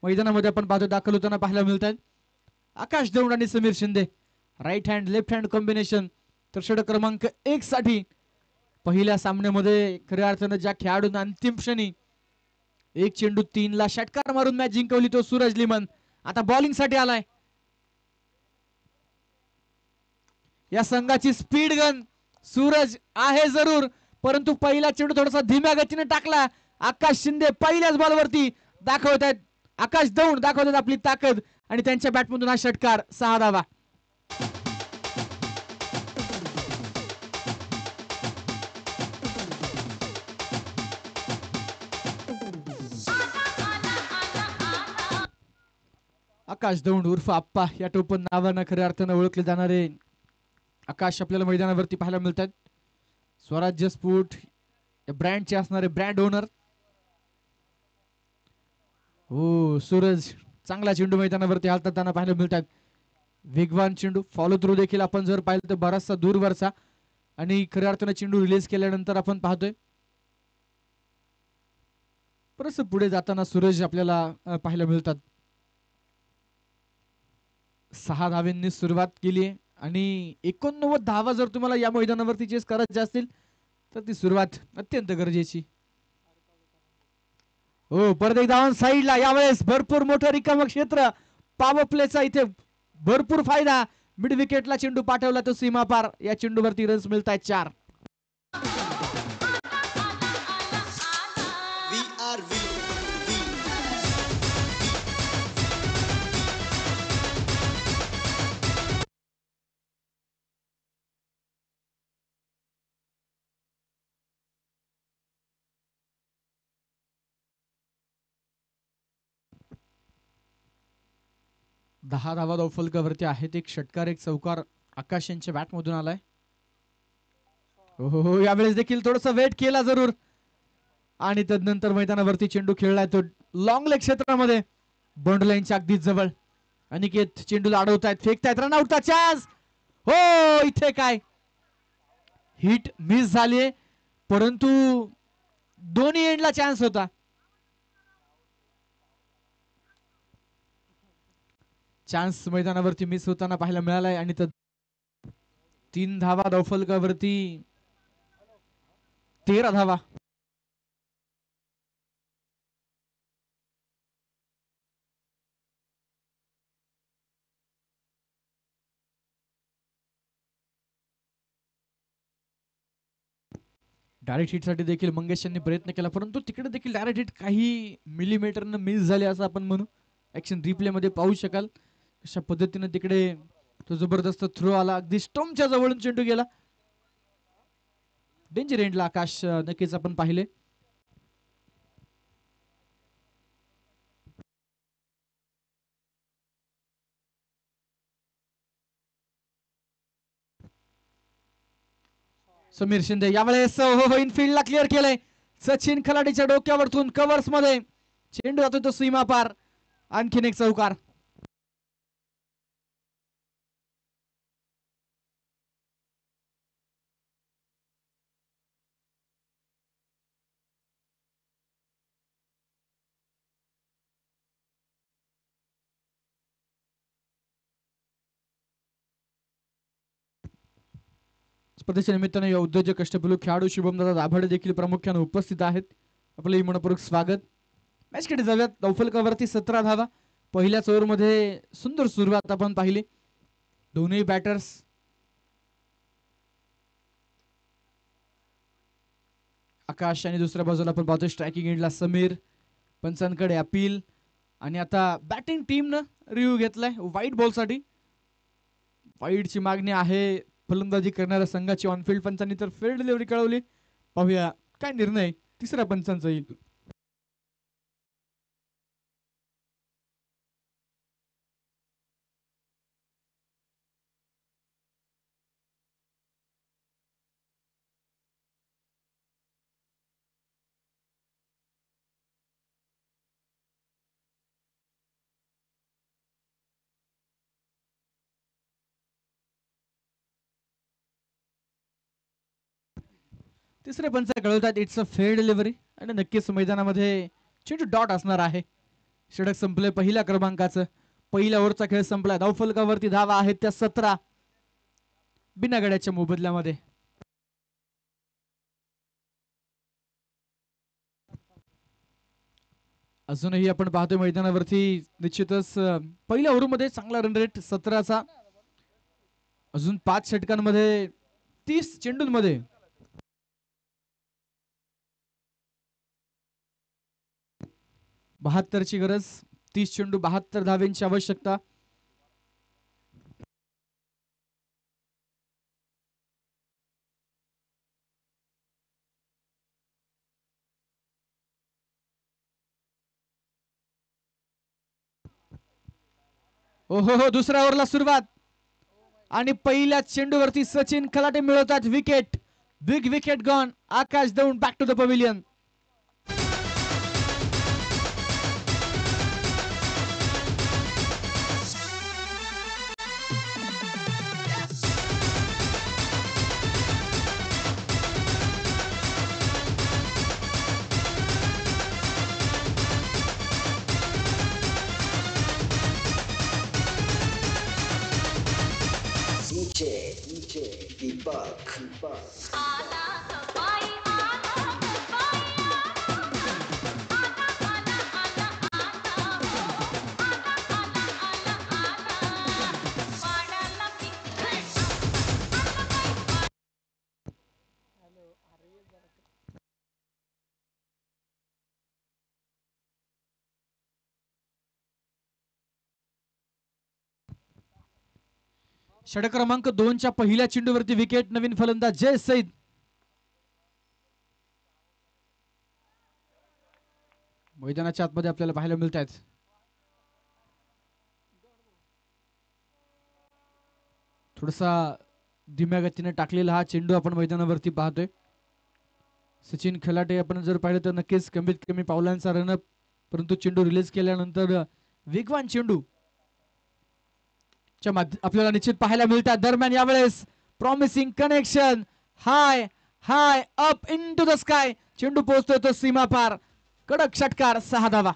मैदानामध्ये आपण पाहतो दाखल होताना पाहायला मिळत आहेत. आकाश दौंड आणि Sameer Shinde. Right hand left hand combination. तर षटक क्रमांक 1 साठी पहिल्या सामन्यामध्ये खऱ्या अर्थानं ज्या खेळाडूंना अंतिम क्षणी एक चेंडू 3 ला षटकार मारून मॅच जिंकवली तो सूरज लिमन. आता बॉलिंग साठी आलाय. या संघाची स्पीड गन सूरज आहे जरूर, परंतु पहिला चेंडू थोडासा धीम्या गतीने टाकला. आकाश शिंदे पहिल्याच बॉलवरती दाखवत आहेत. आकाश दौंड दाखवत आहेत आपली ताकद आणि त्यांच्या बॅटमधून हा षटकार. 6 धावा. आकाश दौंड उर्फ आप्पा या टोपण नावानं खऱ्या अर्थानं ओळखले जाणारे आकाश आपल्याला मैदानावरती पाहायला मिळतात. स्वराज्य स्पोर्ट या ब्रँडचे असणारे ब्रँड ओनर. हो सूरज चांगला चेंडू मैदानावरती हालताना पाहायला मिळतात. वेगवान चेंडू फॉलो थ्रू देखील आपण जर पाहिलं तर बराचसा दूरवरचा आणि खऱ्या अर्थानं चेंडू रिलीज केल्यानंतर आपण पाहतोय बरंच पुढे जाताना सूरज आपल्याला पाहायला मिळतात. 6 धावांनी सुरुवात केली आणि 89 धावा जर तुम्हाला या मैदानावरती चेस करायचे असतील तर ती सुरुवात अत्यंत गरजेची. हो परत एक धावन साईडला. यावेळेस भरपूर मोठं रिकामं क्षेत्र. पॉवर प्लेचा इथे भरपूर फायदा. मिड विकेटला चेंडू पाठवला तो सीमा पार. या चेंडूवरती रन्स मिळत आहेत 4. दहा धावा धावफलकावरती आहेत. एक षटकार एक चौकार आकाश यांच्या बॅटमधून आलाय. हो यावेळेस देखील थोडस वेट केला जरूर आणि तदनंतर मैदानावरती चेंडू खेळलाय तो लॉंग लेग क्षेत्रामध्ये बॉन्ड लाईनच्या अगदीच जवळ. अनिकेत चेंडूला अडवतायत फेकतायत. रनआउटचा चान्स. हो इथे काय हिट मिस झाली परंतु दोन्ही एंडला चान्स होता. चान्स मैदानावरती मिस होताना पाहायला मिळालाय आणि 3 धावा धावफलकावरती 13 धावा. डायरेक्ट हिट साठी देखील मंगेश यांनी प्रयत्न केला परंतु तिकडे देखील डायरेक्ट हिट काही मिलीमीटरनं मिस झाले असं आपण म्हणू. ऍक्शन रिप्ले मध्ये पाहू शकाल अशा पद्धतीने तिकडे तो जबरदस्त थ्रो आला. अगदी स्टोमच्या जवळून चेंडू गेला. डेंजर एंडला आकाश नक्कीच आपण पाहिले. समीर शिंदे यावेळेस इनफिल्डला क्लिअर केलंय. सचिन खलाडीच्या डोक्यावरतून कव्हर्स मध्ये चेंडू जातो तो सीमा पार. आणखीन एक चौकार. स्पर्धेच्या निमित्ताने या उद्योजक अष्टपैलू खेळाडू शुभमदादा दाभाडे देखील प्रामुख्याने उपस्थित आहेत. आपले मनपूर्वक स्वागत. मॅच कडे जाऊयात. धावफलकावरती 17 धावा. पहिल्याच ओव्हरमध्ये सुंदर सुरुवात आपण पाहिली. दोन्ही बॅटर्स आकाश आणि दुसऱ्या बाजूला आपण पाहतोय स्ट्रायकिंग एंडला समीर. पंचांकडे अपील आणि आता बॅटिंग टीमनं रिव्ह्यू घेतलाय व्हाईट बॉल साठी. वाईडची मागणी आहे फलंदाजी करणाऱ्या संघाची. ऑनफिल्ड पंचांनी तर फेअर डिलिव्हरी कळवली. पाहूया काय निर्णय तिसऱ्या पंचांचा येईल. तिसरे पंच कळवतात इट्स अ फेअर डिलिव्हरी आणि नक्कीच मैदानामध्ये चेंडू डॉट असणार आहे. षटक संपले पहिल्या क्रमांकाचं. पहिल्या ओव्हरचा खेळ संपला. धावफलकावरती धावा आहेत त्या 17 बिना गड्याच्या मोबदल्यामध्ये. अजूनही आपण पाहतोय मैदानावरती निश्चितच पहिल्या ओव्हरमध्ये चांगला रन रेट 17चा. अजून 5 षटकांमध्ये 30 चेंडूंमध्ये 72 ची गरज. 30 चेंडू 72 धावेंची आवश्यकता. ओहो, दुसऱ्या ओव्हरला सुरुवात आणि पहिल्या चेंडूवरती सचिन खलाटे मिळवतात wicket. Big wicket gone. Akash Daund back to the pavilion. षटक क्रमांक 2 च्या पहिल्या चेंडूवरती विकेट. नवीन फलंदाज जय सईद. मैदानाच्या आतमध्ये आपल्याला पाहायला मिळत आहेत. थोडासा धीम्या गतीने टाकलेला हा चेंडू आपण मैदानावरती पाहतोय. सचिन खलाटे आपण जर पाहिलं तर नक्कीच कमीत कमी पावलांचा रनअप, परंतु चेंडू रिलीज केल्यानंतर वेगवान चेंडू आपल्याला निश्चित पाहायला मिळतात. दरम्यान यावेळेस promising connection. High high up into the sky. चेंडू पोहोचतोय तो सीमा पार. कडक षटकार. 6 धावा.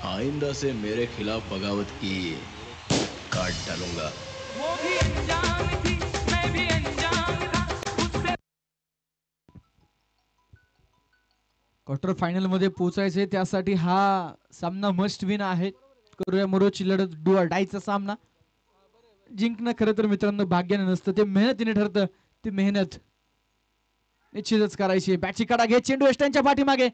आइंदा से मेरे खिलाफ बगावत की काट डालूंगा. वो भी अनजान थी, मैं भी अनजान था उससे. क्वार्टर फायनल मध्ये पोहोचायचे त्यासाठी हा सामना मस्ट विन आहे. करूया मरोची लढत. डू ऑर डायचा सामना. जिंकणं खरं तर मित्रांनो भाग्याने नसतं, ते मेहनतीने ठरतं. ती मेहनत निश्चितच करायची. बॅटची कडा घे. चेंडू एस्टांच्या पाठीमागे.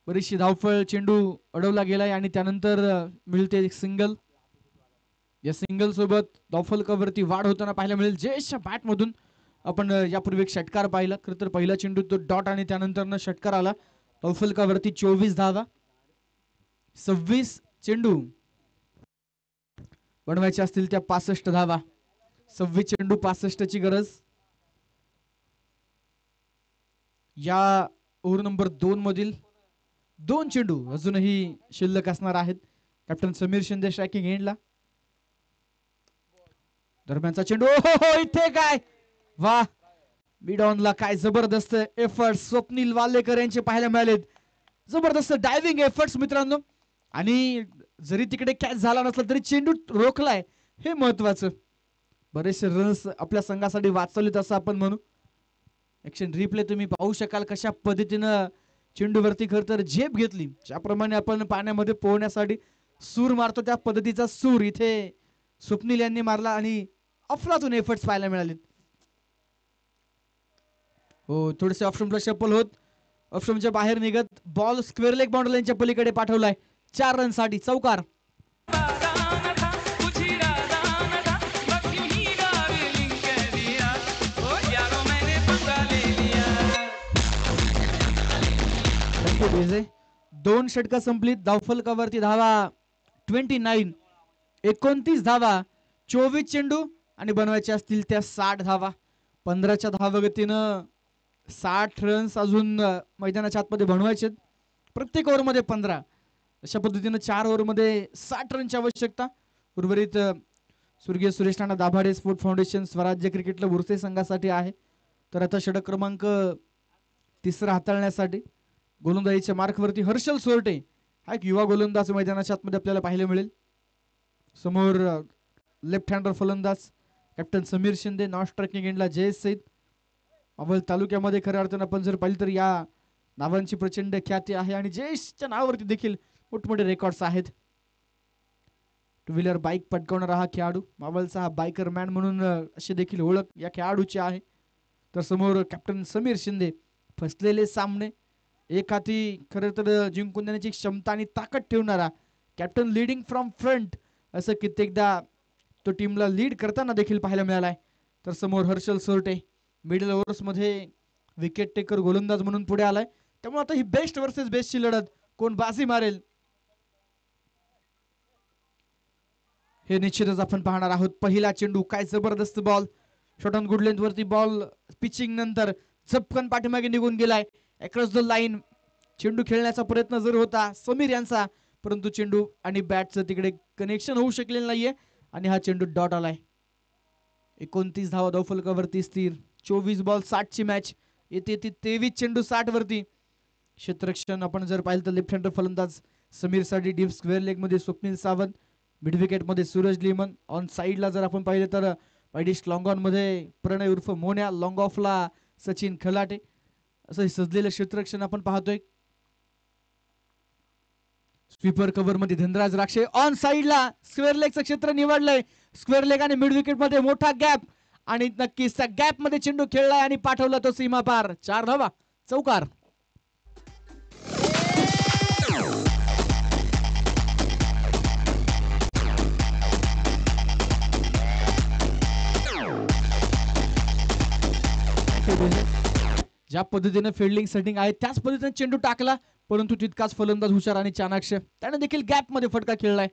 बरीचशी धावफळ. चेंडू अडवला गेलाय आणि त्यानंतर मिळते सिंगल. या सिंगल सोबत धावफलकावरती वाढ होताना पाहायला मिळेल. जयेशच्या बॅट मधून आपण यापूर्वी एक षटकार पाहिला. खरं तर पहिला चेंडू तो डॉट आणि त्यानंतर षटकार आला. धावफलकावरती 24 धावा. 26 चेंडू बनवायचे असतील त्या 65 धावा. 26 चेंडू 65 ची गरज. या ओव्हर नंबर 2 मधील 2 चेंडू अजूनही शिल्लक असणार आहेत. कॅप्टन समीर शिंदे स्ट्रायकिंग एंडला. दरम्यानचा चेंडू. हो इथे काय. वा. मिड ऑनला काय जबरदस्त एफर्ट स्वप्नील वाल्लेकर यांचे पाहायला मिळालेत. जबरदस्त डायव्हिंग एफर्ट्स मित्रांनो. आणि जरी तिकडे कॅच झाला नसला तरी चेंडू रोखलाय हे महत्वाचं. बरेचसे रन्स आपल्या संघासाठी वाचवलेत असं आपण म्हणू. ऍक्शन रिप्ले तुम्ही पाहू शकाल कशा पद्धतीनं चेंडूवरती खर तर झेप घेतली. ज्याप्रमाणे आपण पाण्यामध्ये पोहण्यासाठी सूर मारतो त्या पद्धतीचा सूर इथे स्वप्नील यांनी मारला आणि अफलातून एफर्ट्स पाहायला मिळाले. हो थोडेसे ऑप्शन शफल होत ऑप्शनच्या बाहेर निघत बॉल स्क्वेअर लेग बाउंड्री लाईनच्या पलीकडे पाठवलाय. 4 रन साठी चौकार. दोन षटका संपलीत. धावफलकावरती धावा 29. 29 धावा. 24 चेंडू आणि बनवायचे असतील त्या 60 धावा. 15च्या धावगतीनं 60 रन्स अजून मैदानाच्या आतमध्ये बनवायचे. प्रत्येक ओव्हरमध्ये 15. अशा पद्धतीनं 4 ओव्हरमध्ये 60 रनची आवश्यकता. उर्वरित स्वर्गीय सुरेश राणा दाभाडे स्पोर्ट फाउंडेशन स्वराज्य क्रिकेट क्लब उर्से संघासाठी आहे. तर आता षटक क्रमांक 3 हाताळण्यासाठी गोलंदाजीच्या मार्कवरती हर्षल सोरटे हा एक युवा गोलंदाज मैदानाच्या आतमध्ये आपल्याला पाहायला मिळेल. समोर लेफ्ट हँडर फलंदाज captain Sameer Shinde, non striking एंडला जयेश सईद. अव्वल तालुक्यामध्ये खऱ्या अर्थानं आपण जर पाहिलं तर या नावांची प्रचंड ख्याती आहे आणि जयेशच्या नावावरती देखील मोठमोठे रेकॉर्ड्स आहेत. टू व्हीलर बाईक पटकावणारा हा खेळाडू, मावळचा हा बायकर मॅन म्हणून अशी देखील ओळख या खेळाडूची आहे. तर समोर कॅप्टन समीर शिंदे, फसलेले सामने एक हाती खरं तर जिंकून देण्याची क्षमता आणि ताकद ठेवणारा कॅप्टन लीडिंग फ्रॉम फ्रंट असं कित्येकदा तो टीमला लीड करताना देखील पाहायला मिळालाय. तर समोर हर्षल सोरटे मिडल ओव्हर्स मध्ये विकेट टेकर गोलंदाज म्हणून पुढे आलाय. त्यामुळे आता ही बेस्ट वर्सेस बेस्टची लढत, कोण बाजी मारेल हे निश्चितच आपण पाहणार आहोत. पहिला चेंडू, काय जबरदस्त ball, short on good length वरती बॉल पिचिंग नंतर झपकन पाठीमागे निघून गेलाय अक्रॉस द लाईन. चेंडू खेळण्याचा प्रयत्न जर होता समीर यांचा, परंतु चेंडू आणि बॅटचं तिकडे कनेक्शन होऊ शकलेलं नाहीये आणि हा चेंडू डॉट आलाय. 29 धावा धावफलकावरती स्थिर. 24 बॉल 60 ची मॅच. येते 23 चेंडू 60 वरती. क्षेत्ररक्षण आपण जर पाहिलं तर लेफ्ट हँडर फलंदाज समीर साठी डीप स्क्वेअर लेग मध्ये स्वप्नील सावंत, मिड विकेट मध्ये सूरज लिमन. ऑन साइडला जर आपण पाहिलं तर वाईडिश लॉंग ऑन मध्ये प्रणय उर्फ मोन्या, लॉंग ऑफला सचिन खलाटे. असं सजलेलं क्षेत्ररक्षण आपण पाहतोय. स्वीपर कव्हर मध्ये धनराज राक्षे. ऑन साइडला स्क्वेअर लेगचं क्षेत्र निवडलंय. स्क्वेअर लेग आणि मिड विकेट मध्ये मोठा गॅप आणि नक्कीच त्या गॅप मध्ये चेंडू खेळलाय आणि पाठवला तो सीमा पार. 4 धावा, चौकार. ज्या पद्धतीने फिल्डिंग सेटिंग आहे त्याच पद्धतीने चेंडू टाकला, परंतु तितकाच फलंदाज हुशार आणि चाणाक्ष, त्याने देखील गॅप मध्ये फटका खेळलाय.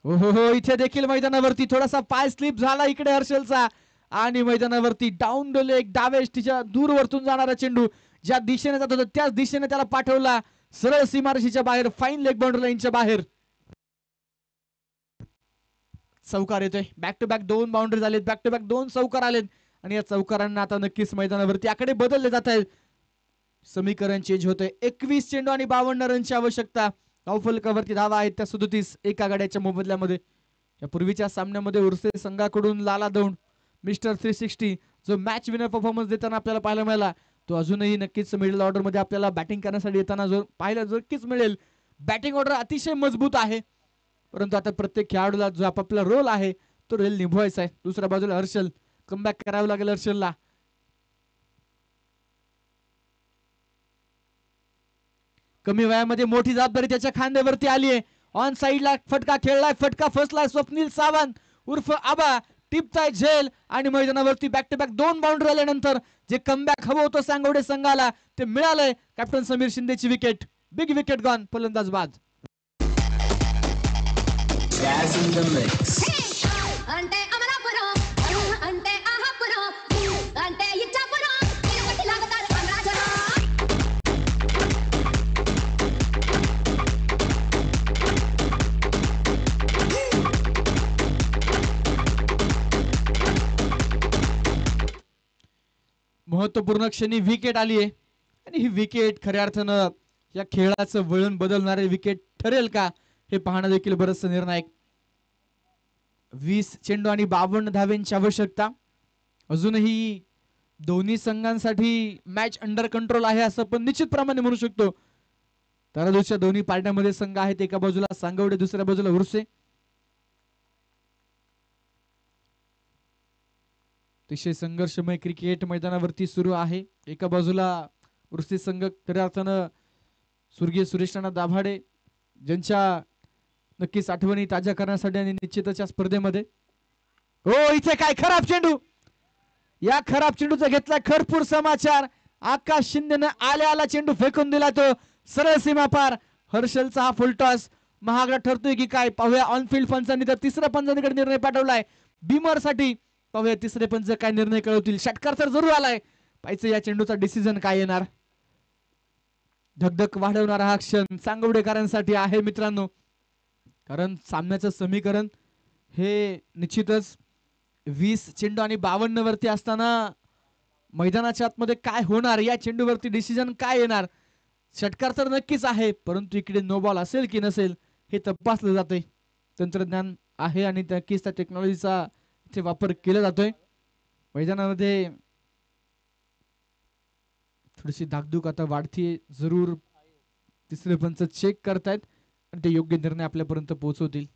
हो, इथे देखील मैदानावरती थोडासा पाय स्लिप झाला इकडे हर्षलचा आणि मैदानावरती डाऊन द लेग डाव्या एष्टीच्या दूर वरतून जाणारा चेंडू ज्या दिशेने जात होता त्याच दिशेने त्याला पाठवला सरळ सीमारेषेच्या बाहेर, फाईन लेग बाउंड्री लाईनच्या बाहेर. चौकार येतोय. बॅक टू बॅक 2 बाउंड्री झालेत, बॅक टू बॅक 2 चौकार आलेत आणि या चौकारांना आता नक्कीच मैदानावरती आकडे बदलले जात आहेत. समीकरण चेंज होतंय. 21 चेंडू आणि 52 रनची आवश्यकता. धावफलकावरती धावा आहेत त्या 37 एका गाड्याच्या मोबदल्यामध्ये. या पूर्वीच्या सामन्यामध्ये उर्से संघाकडून लाला दौंड मिस्टर 360 जो मॅच विनर परफॉर्मन्स देताना आपल्याला पाहायला मिळाला, तो अजूनही नक्कीच मिडल ऑर्डर मध्ये आपल्याला बॅटिंग करण्यासाठी येताना जो पाहायला नक्कीच मिळेल. बॅटिंग ऑर्डर अतिशय मजबूत आहे, परंतु आता प्रत्येक खेळाडूला जो आपापला रोल आहे तो रोल निभवायचा आहे. दुसऱ्या बाजूला हर्षल, कमबॅक करावं लागेल हर्षलला. कमी वयामध्ये मोठी जबाबदारी त्याच्या खांद्यावरती आली आहे. ऑन साइडला फटका खेळलाय, फटका फसलाय. स्वप्नील सावंत उर्फ आबा टिपताय झेल आणि मैदानावरती बॅक टू बॅक 2 बाउंड्री आल्यानंतर जे कमबॅक हवं होतं सांगवडे संघाला ते मिळालंय. कॅप्टन समीर शिंदेची विकेट, बिग विकेट गॉन, फलंदाज बाद. అంటే అమలాపురం అంటే ఆహాపురం అంటే ఇచ్చాపురం ఇనుమటి లాగతారు అమరాజరం. महत्वपूर्ण क्षणी विकेट आली आहे आणि ही विकेट खऱ्या अर्थानं या खेळाचं वळण बदलणारे विकेट ठरेल का हे पाहणं देखील बरंच निर्णायक. 20 चेंडू आणि 52 धाव्यांची आवश्यकता. अजूनही दोन्ही संघांसाठी मॅच अंडर कंट्रोल आहे असं आपण निश्चितप्रमाणे म्हणू शकतो. तराजूच्या दोन्ही पार्ट्यामध्ये संघ आहेत. एका बाजूला सांगवडे, दुसऱ्या बाजूला उर्से. अतिशय संघर्षमय क्रिकेट मैदानावरती सुरू आहे. एका बाजूला उर्से संघ खऱ्या अर्थानं स्वर्गीय सुरेश राणा दाभाडे ज्यांच्या नक्कीच आठवणी ताज्या करण्यासाठी आणि निश्चितच या स्पर्धेमध्ये. हो, इथे काय खराब चेंडू, या खराब चेंडूचा घेतला खरपूर समाचार. आकाश शिंदेने आल्या चेंडू फेकून दिला, तो सरळ सीमा पार. हर्षलचा हा फुलटॉस महागडा ठरतोय की काय पाहूया. ऑनफिल्ड पंचांनी तर तिसऱ्या पंचांकडे निर्णय पाठवलाय बीमर साठी. पाहूया तिसरे पंच काय निर्णय कळवतील. षटकार तर जरूर आलाय, पाहिजे या चेंडूचा डिसिजन काय येणार. धगधग वाढवणारा हा क्षण सांगवडेकरांसाठी आहे मित्रांनो. कारण सामन्याचं समीकरण हे निश्चितच 20 चेंडू आणि 52 वरती असताना मैदानाच्या आतमध्ये काय होणार, या चेंडूवरती डिसिजन काय येणार. षटकार तर नक्कीच आहे, परंतु इकडे नो बॉल असेल की नसेल हे तपासलं जाते. तंत्रज्ञान आहे आणि नक्कीच त्या टेक्नॉलॉजीचा इथे वापर केला जातोय. मैदानामध्ये थोडीशी धाकधूक आता वाढतीये. जरूर तिसरे पंच चेक करतायत आणि ते योग्य निर्णय आपल्यापर्यंत पोहोचवतील.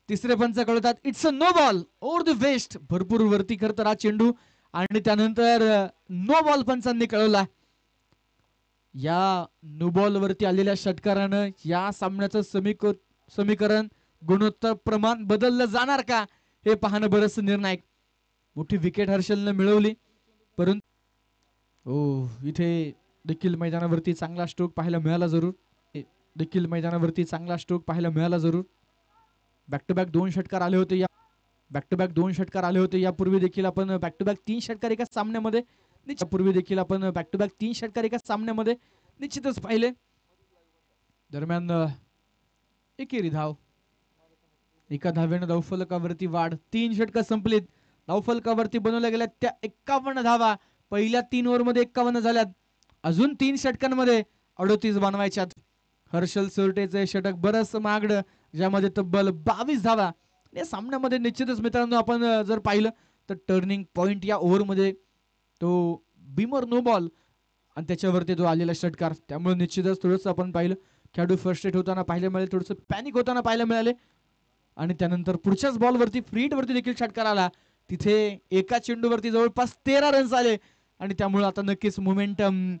तिसरे पंच कळवतात it's a no ball over the waist. भरपूर वरती करत हा चेंडू आणि त्यानंतर नो बॉल पंचांनी कळवला. या नो बॉल वरती आलेल्या षटकारानं या सामन्याचं समीकरण गुणोत्तर प्रमाण बदललं जाणार का हे पाहणं बरंच निर्णायक. मोठी विकेट हर्षलनं मिळवली, परंतु इथे देखील मैदानावरती चांगला स्ट्रोक पाहायला मिळाला जरूर. बॅक टू बॅक दोन षटकार आले होते यापूर्वी देखील आपण बॅक टू बॅक तीन षटकार एका सामन्यामध्ये निश्चितच पाहिले. दरम्यान एकेरी धाव, एका धावेनं धावफलकावरती वाढ. 3 षटकार संपलीत. धावफलकावरती बनवल्या गेल्या त्या 51 धावा. पहिल्या 3 ओव्हरमध्ये 51 झाल्यात. अजून 3 षटकांमध्ये 38 बनवायच्यात. हर्षल सोरटेचे षटक बरंच महागडं, ज्यामध्ये तब्बल 22 धावा. या सामन्यामध्ये निश्चितच मित्रांनो आपण जर पाहिलं तर टर्निंग पॉइंट या ओव्हरमध्ये तो बिमर नो बॉल आणि त्याच्यावरती तो आलेला षटकार. त्यामुळे निश्चितच थोडंसं आपण पाहिलं खेळाडू फ्रस्ट्रेट होताना पाहायला मिळाले, थोडंसं पॅनिक होताना पाहायला मिळाले. आणि त्यानंतर पुढच्याच बॉलवरती फ्रीट वरती देखील षटकार आला. तिथे एका चेंडूवरती जवळपास 13 रन्स आले आणि त्यामुळे आता नक्कीच मोमेंटम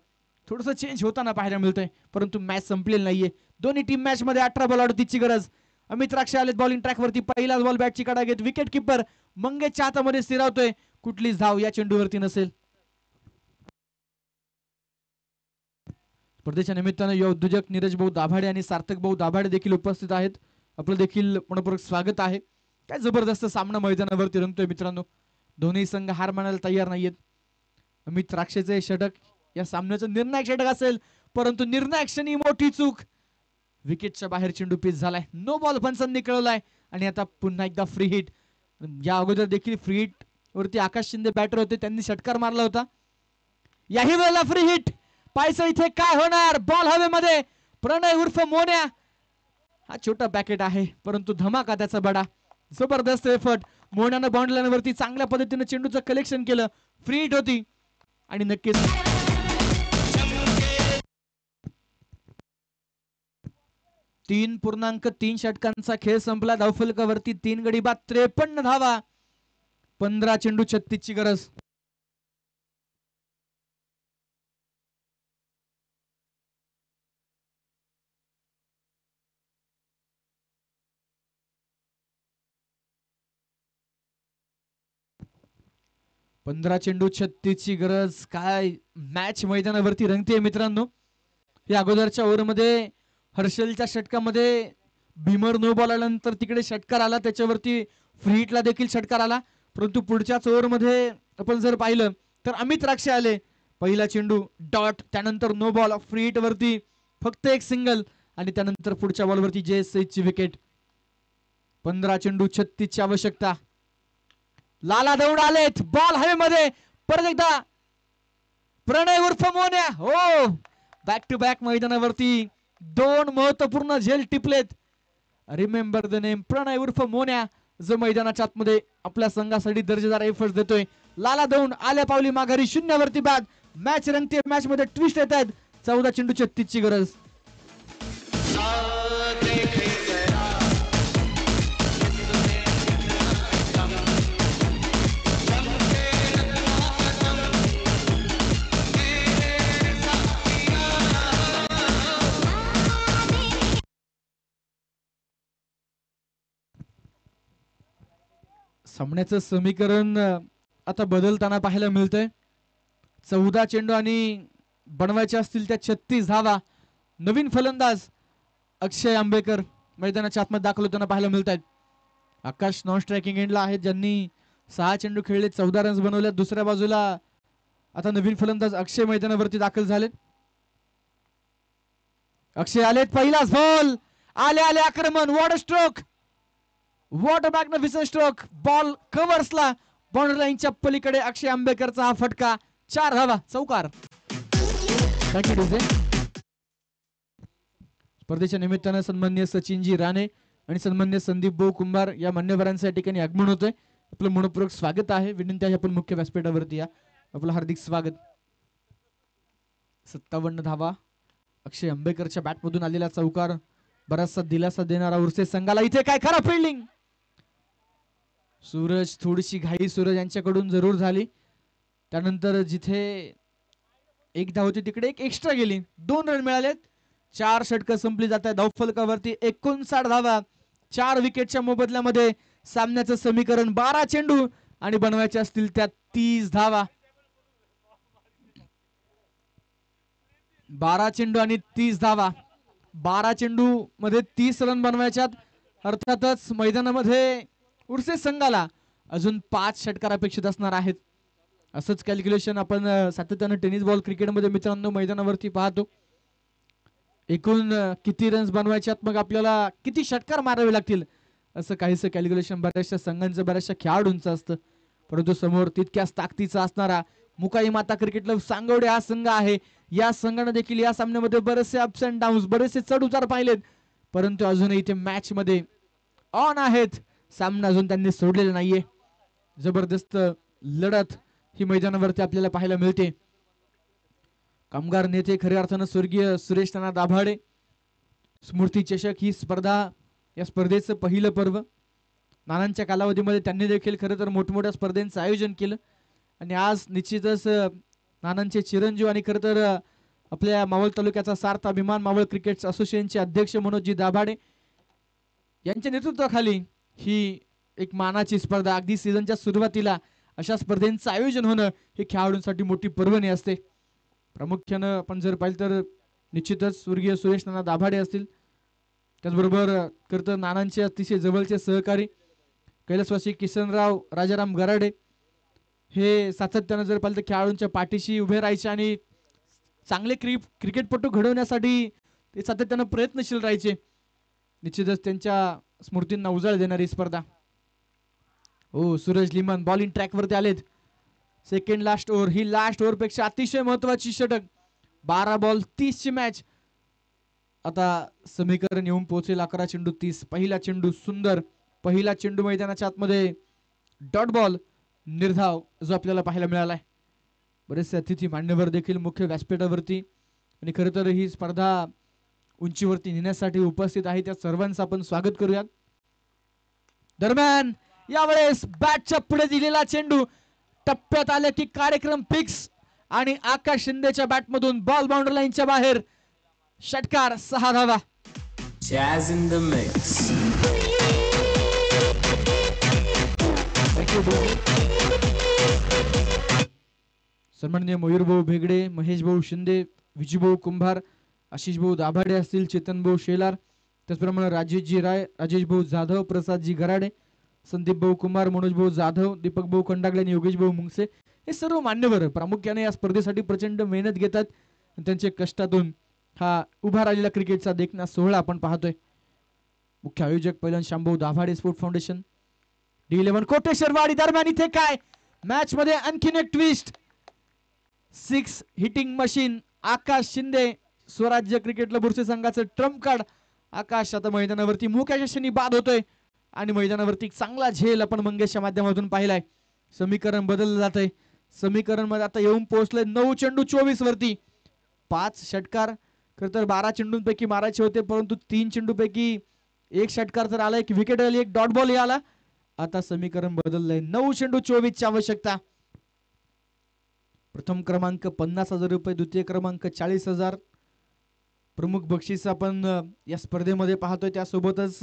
थोडंसं चेंज होताना पाहायला मिळतंय. परंतु मॅच संपलेली नाहीये. दोन्ही टीम मॅच मध्ये 18 बॉल 38ची गरज. अमित राक्षे आलेत बॉलिंग ट्रॅक वरती. पहिलाच बॉल बॅटची कडा घेत विकेट किपर मंगेशच्या हातामध्ये स्थिरावतोय. कुठलीच धाव या चेंडूवरती नसेल. स्पर्धेच्या निमित्तानं युवा उद्योजक नीरज भाऊ दाभाडे आणि सार्थक भाऊ दाभाडे देखील उपस्थित आहेत. आपलं देखील मनपूर्वक स्वागत आहे. काय जबरदस्त सामना मैदानावरती रंगतोय मित्रांनो. दोन्ही संघ हार मानायला तयार नाहीयेत. अमित राक्षेचे षटक या सामन्याचं निर्णायक षटक असेल, परंतु निर्णायक क्षणी मोठी चूक. विकेटच्या बाहेर चेंडू पीच झालाय. नो बॉल पंचांनी कळवलाय आणि आता पुन्हा एकदा फ्री हिट. या अगोदर देखील फ्री हिट वरती आकाश शिंदे बॅटर होते, त्यांनी षटकार मारला होता. याही वेळेला फ्री हिट. पायसं इथे काय होणार. बॉल हवेमध्ये. प्रणय उर्फ मोन्या. हा छोटा पॅकेट आहे, परंतु धमाका त्याचा बडा. जबरदस्त एफर्ट. मोन्यानं बाउंड्री लाईनवरती चांगल्या पद्धतीने चेंडूचं कलेक्शन केलं. फ्री हिट होती आणि नक्कीच 3.3 षटकांचा खेळ संपला. धावफलकावरती 3 गडी बाद 53 धावा. 15 चेंडू 36 ची गरज. पंधरा चेंडू 36 ची गरज. काय मॅच मैदानावरती रंगते मित्रांनो. या अगोदरच्या ओव्हरमध्ये हर्षलच्या षटकामध्ये भीमर नो बॉल आल्यानंतर तिकडे षटकार आला, त्याच्यावरती फ्री हिटला देखील षटकार आला. परंतु पुढच्याच ओव्हरमध्ये आपण जर पाहिलं तर अमित राक्षे आले. पहिला चेंडू डॉट, त्यानंतर नो बॉल, फ्री हिट वरती फक्त एक सिंगल आणि त्यानंतर पुढच्या बॉलवरती ची विकेट. 15 चेंडू 36 ची आवश्यकता. लाला दौड आलेत. बॉल हवेमध्ये. परत एकदा प्रणय उर्फ मोन्या. हो, बॅक टू बॅक मैदानावरती 2 महत्वपूर्ण झेल टिपलेत. रिमेंबर द नेम प्रणय उर्फ मोन्या, जो मैदानाच्या आतमध्ये आपल्या संघासाठी दर्जेदार एफर्ट्स देतोय. लाला दौंड आल्या पावली माघारी. 0 वरती बाद. मॅच रंगते. मॅच मध्ये ट्विस्ट येत आहेत. 14 चेंडू 36 ची गरज. सामन्याचं समीकरण आता बदलताना पाहायला मिळतंय. 14 चेंडू आणि बनवायचे असतील त्या 36 धावा. नवीन फलंदाज अक्षय आंबेकर मैदानाच्या आतमध्ये दाखल होताना पाहायला मिळत आहेत. आकाश नॉन स्ट्रायकिंग एंडला आहेत, ज्यांनी 6 चेंडू खेळले, 14 रन्स बनवले. दुसऱ्या बाजूला आता नवीन फलंदाज अक्षय मैदानावरती दाखल झालेत. अक्षय आलेत, पहिलाच बॉल, आले आले आक्रमण. What a stroke, what a magnificent stroke. Ball कव्हर्सला, बाउंड्री लाईनच्या पलीकडे अक्षय आंबेकरचा हा फटका. 4 धावा, चौकार. Thank you DJ. स्पर्धेच्या निमित्तानं सन्माननीय सचिनजी राणे आणि सन्माननीय संदीप भाऊ कुंभार या मान्यवरांचं या ठिकाणी आगमन होतंय. आपलं मनपूर्वक स्वागत आहे. विनंती आहे आपण मुख्य व्यासपीठावरती या. आपलं हार्दिक स्वागत. 57 धावा, अक्षय आंबेकरच्या बॅटमधून आलेला चौकार बराचसा दिलासा देणारा उर्से संघाला. इथे काय खरा फिल्डिंग. सूरज, थोडीशी घाई सूरज यांच्याकडून जरूर झाली. त्यानंतर जिथे एक धाव होती तिकडे एक एक्स्ट्रा गेली. 2 रन मिळालेत. 4 षटकं संपली जात आहे धावफलकावरती. 59 धावा, 4 विकेटच्या मोबदल्यामध्ये सामन्याचं समीकरण. 12 चेंडू आणि बनवायचे असतील त्या 30 धावा. 12 चेंडू आणि 30 धावा. 12 चेंडू मध्ये 30 रन बनवायच्यात. अर्थातच मैदानामध्ये उर्से संघाला अजून 5 षटकार अपेक्षित असणार आहेत. असंच कॅल्क्युलेशन आपण सातत्यानं टेनिस बॉल क्रिकेटमध्ये मित्रांनो मैदानावरती पाहतो. एकूण किती रन्स बनवायच्यात, मग आपल्याला किती षटकार मारावे लागतील, असं काहीसं कॅल्क्युलेशन बऱ्याचशा संघांचं, बऱ्याचशा खेळाडूंचं असतं. परंतु समोर तितक्याच ताकदीचा असणारा मुकाई माता क्रिकेट क्लब सांगवडे हा संघ आहे. या संघाने देखील या सामन्यामध्ये बरेचसे अप्स अँड डाऊन्स, बरेचसे चढ उतार पाहिलेत, परंतु अजूनही इथे मॅच मध्ये ऑन आहेत. सामना अजून त्यांनी सोडलेला नाहीये. जबरदस्त लढत ही मैदानावरती आपल्याला पाहायला मिळते. कामगार नेते खऱ्या अर्थानं स्वर्गीय सुरेश नाना दाभाडे स्मृती चषक ही स्पर्धा, या स्पर्धेचं पहिलं पर्व. नानांच्या कालावधीमध्ये त्यांनी देखील खरं तर मोठमोठ्या स्पर्धेचं आयोजन केलं आणि आज निश्चितच नानांचे चिरंजीव आणि खरं तर आपल्या मावळ तालुक्याचा सार्थ अभिमान मावळ क्रिकेट असोसिएशनचे अध्यक्ष मनोजी दाभाडे यांच्या नेतृत्वाखाली ही एक मानाची स्पर्धा. अगदी सीझनच्या सुरुवातीला अशा स्पर्धेचं आयोजन होणं हे खेळाडूंसाठी मोठी पर्वणी असते. प्रामुख्यानं आपण जर पाहिलं तर निश्चितच स्वर्गीय सुरेश नाना दाभाडे असतील, त्याचबरोबर खरं नानांचे अतिशय जवळचे सहकारी कैलासवासी किसनराव राजाराम गराडे हे सातत्यानं जर पाहिलं तर खेळाडूंच्या पाठीशी उभे राहायचे आणि चांगले क्रिकेटपटू घडवण्यासाठी ते सातत्यानं प्रयत्नशील राहायचे. निश्चितच त्यांच्या स्मृतींना उजाळ देणारी स्पर्धा. हो, सूरज लिमन बॉलिंग ट्रॅक वरती आलेत. सेकंड लास्ट ओव्हर, ही लास्ट ओव्हर पेक्षा अतिशय महत्वाची षटक. 12 बॉल 30 ची मॅच. आता समीकरण येऊन पोहोचेल 11 चेंडू 30. पहिला चेंडू सुंदर, पहिला चेंडू मैदानाच्या आतमध्ये डॉट बॉल निर्धाव जो आपल्याला पाहायला मिळालाय. बरेचसे अतिथी मान्यवर देखील मुख्य व्यासपीठावरती आणि खरं तर ही स्पर्धा उंचीवरती नेण्यासाठी उपस्थित आहे. त्या सर्वांचं आपण स्वागत करूयात. दरम्यान यावेळेस बॅटच्या पुढे दिलेला चेंडू टप्प्यात आले की कार्यक्रम फिक्स आणि आकाश शिंदेच्या बॅटमधून बॉल बाउंड्री लाईनच्या बाहेर. षटकार, 6 धावा. Jazz in the mix. सन्माननीय मयूरभाऊ भेगडे, महेश भाऊ शिंदे, विजूभाऊ कुंभार, आशिष भाऊ दाभाडे असतील, चेतन भाऊ शेलार, त्याचप्रमाणे राजेशजी राय, राजेश भाऊ जाधव, प्रसादजी गराडे, संदीप भाऊ कुमार, मनोज भाऊ जाधव, दीपक भाऊ खंडागळे आणि योगेश भाऊ मुंगसे हे सर्व मान्यवर प्रामुख्याने या स्पर्धेसाठी प्रचंड मेहनत घेतात. त्यांच्या कष्टातून हा उभा राहिलेला क्रिकेटचा देखणा सोहळा आपण पाहतोय. मुख्य आयोजक पहिलन शांभाऊ दाभाडे स्पोर्ट फाउंडेशन, D11 कोटेश्वरवाडी. दरम्यान इथे काय मॅच मध्ये आणखीन एक ट्विस्ट. 6 हिटिंग मशीन आकाश शिंदे, स्वराज्य क्रिकेट क्लब उर्से संघाचं ट्रम्प कार्ड. आकाश आता मैदानावरती मुख्य शनी बाद होतोय आणि मैदानावरती चांगला झेल आपण मंगेशच्या माध्यमातून पाहिलाय. समीकरण बदललं जातंय. समीकरण मध्ये आता येऊन पोहोचलंय 9 चेंडू 24 वरती. 5 षटकार खरं तर 12 चेंडूंपैकी मारायचे होते, परंतु 3 चेंडूपैकी एक षटकार तर आला, एक विकेट आली, एक डॉट बॉल आला. आता समीकरण बदललंय. 9 चेंडू 24 ची आवश्यकता. प्रथम क्रमांक 50,000 रुपये, द्वितीय क्रमांक 40,000. प्रमुख बक्षीस आपण या स्पर्धेमध्ये पाहतोय. त्यासोबतच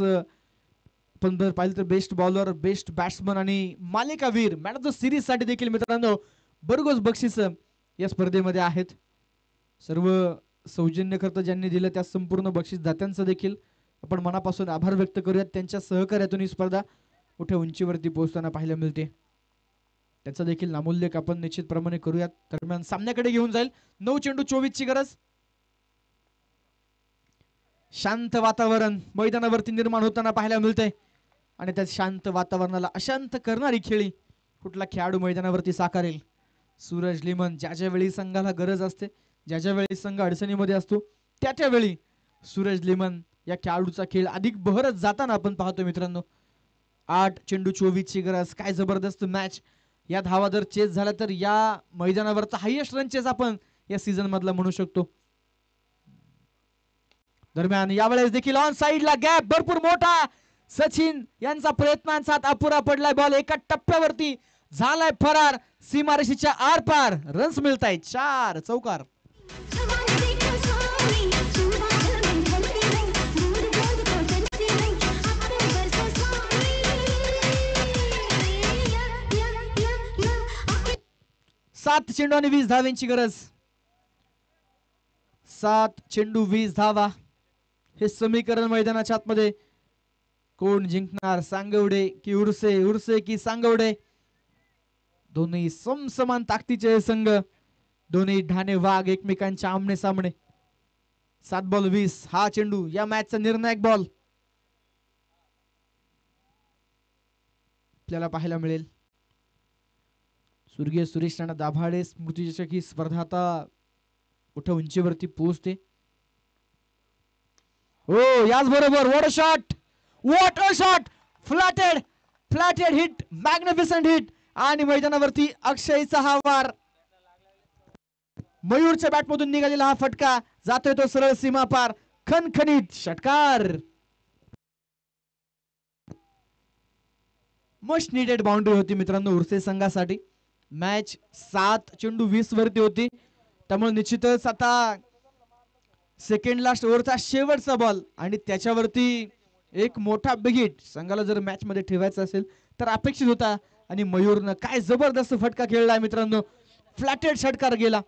आपण जर पाहिलं तर बेस्ट बॉलर, बेस्ट बॅट्समन आणि मालिकावीर, मॅन ऑफ द सिरीज साठी देखील मित्रांनो भरघोस बक्षीस या स्पर्धेमध्ये आहेत. सर्व सौजन्य खर्च ज्यांनी दिलं त्या संपूर्ण बक्षीसदात्यांचं देखील आपण मनापासून आभार व्यक्त करूयात. त्यांच्या सहकार्यातून ही स्पर्धा मोठ्या उंचीवरती पोहोचताना पाहायला मिळते. त्याचा देखील नामोल्लेख आपण निश्चितप्रमाणे करूयात. दरम्यान सामन्याकडे घेऊन जाईल 9 चेंडू 24 ची गरज. शांत वातावरण मैदानावरती निर्माण होताना पाहायला मिळतंय आणि त्या शांत वातावरणाला अशांत करणारी खेळी कुठला खेळाडू मैदानावरती साकारेल. सूरज लिमन ज्या ज्या वेळी संघाला गरज असते, ज्या ज्या वेळी संघ अडचणीमध्ये असतो त्या त्यावेळी सूरज लिमन या खेळाडूचा खेळ अधिक बहरत जाताना आपण पाहतो मित्रांनो. 8 चेंडू 24 ची गरज. काय जबरदस्त मॅच. या धावा जर चेस झाला तर या मैदानावरचा हायेस्ट रन चेस आपण या सीझन मधला म्हणू शकतो. दरम्यान यावेळेस देखील ऑन साइडला गॅप भरपूर मोठा. सचिन यांचा प्रयत्नांचा अपुरा पडलाय. बॉल एका टप्प्यावरती झालाय फरार. सीमारेषेच्या आरपार रन्स मिळतायत. 4 चौकार. सात चेंडू आणि 20 धावांची गरज. 7 चेंडू 20 धावा हे समीकरण मैदानाच्या आतमध्ये. कोण जिंकणार, सांगवडे की उर्से, उर्से की सांगवडे. दोन्ही समसमान ताकदीचे संघ, दोन्ही ढाणे वाघ एकमेकांच्या आमने सामने. 7 बॉल 20 हा चेंडू या मॅचचा निर्णायक बॉल आपल्याला पाहायला मिळेल. स्वर्गीय सुरेश राणा दाभाडे स्मृतिचषक ही स्पर्धा आता मोठ्या उंचीवरती पोहोचते. हो याच बरोबर what shot, what shot. Flatted hit, magnificent hit आणि मैदानावरती अक्षयचा हा वार. मयूरच्या बॅट मधून निघालेला हा फटका जातोय तो सरळ सीमा पार. खणखणीत षटकार. मस्ट नीडेड बाउंड्री होती मित्रांनो उर्से संघासाठी. मॅच 7 चेंडू 20 वरती होती. त्यामुळे निश्चितच आता सेकंड लास्ट ओव्हरचा शेवटचा बॉल आणि त्याच्यावरती एक मोठा बिग हिट संघाला जर मॅच मध्ये ठेवायचा असेल तर अपेक्षित होता. आणि मयूरनं काय जबरदस्त फटका खेळलाय मित्रांनो. फ्लॅटेड षटकार गेला.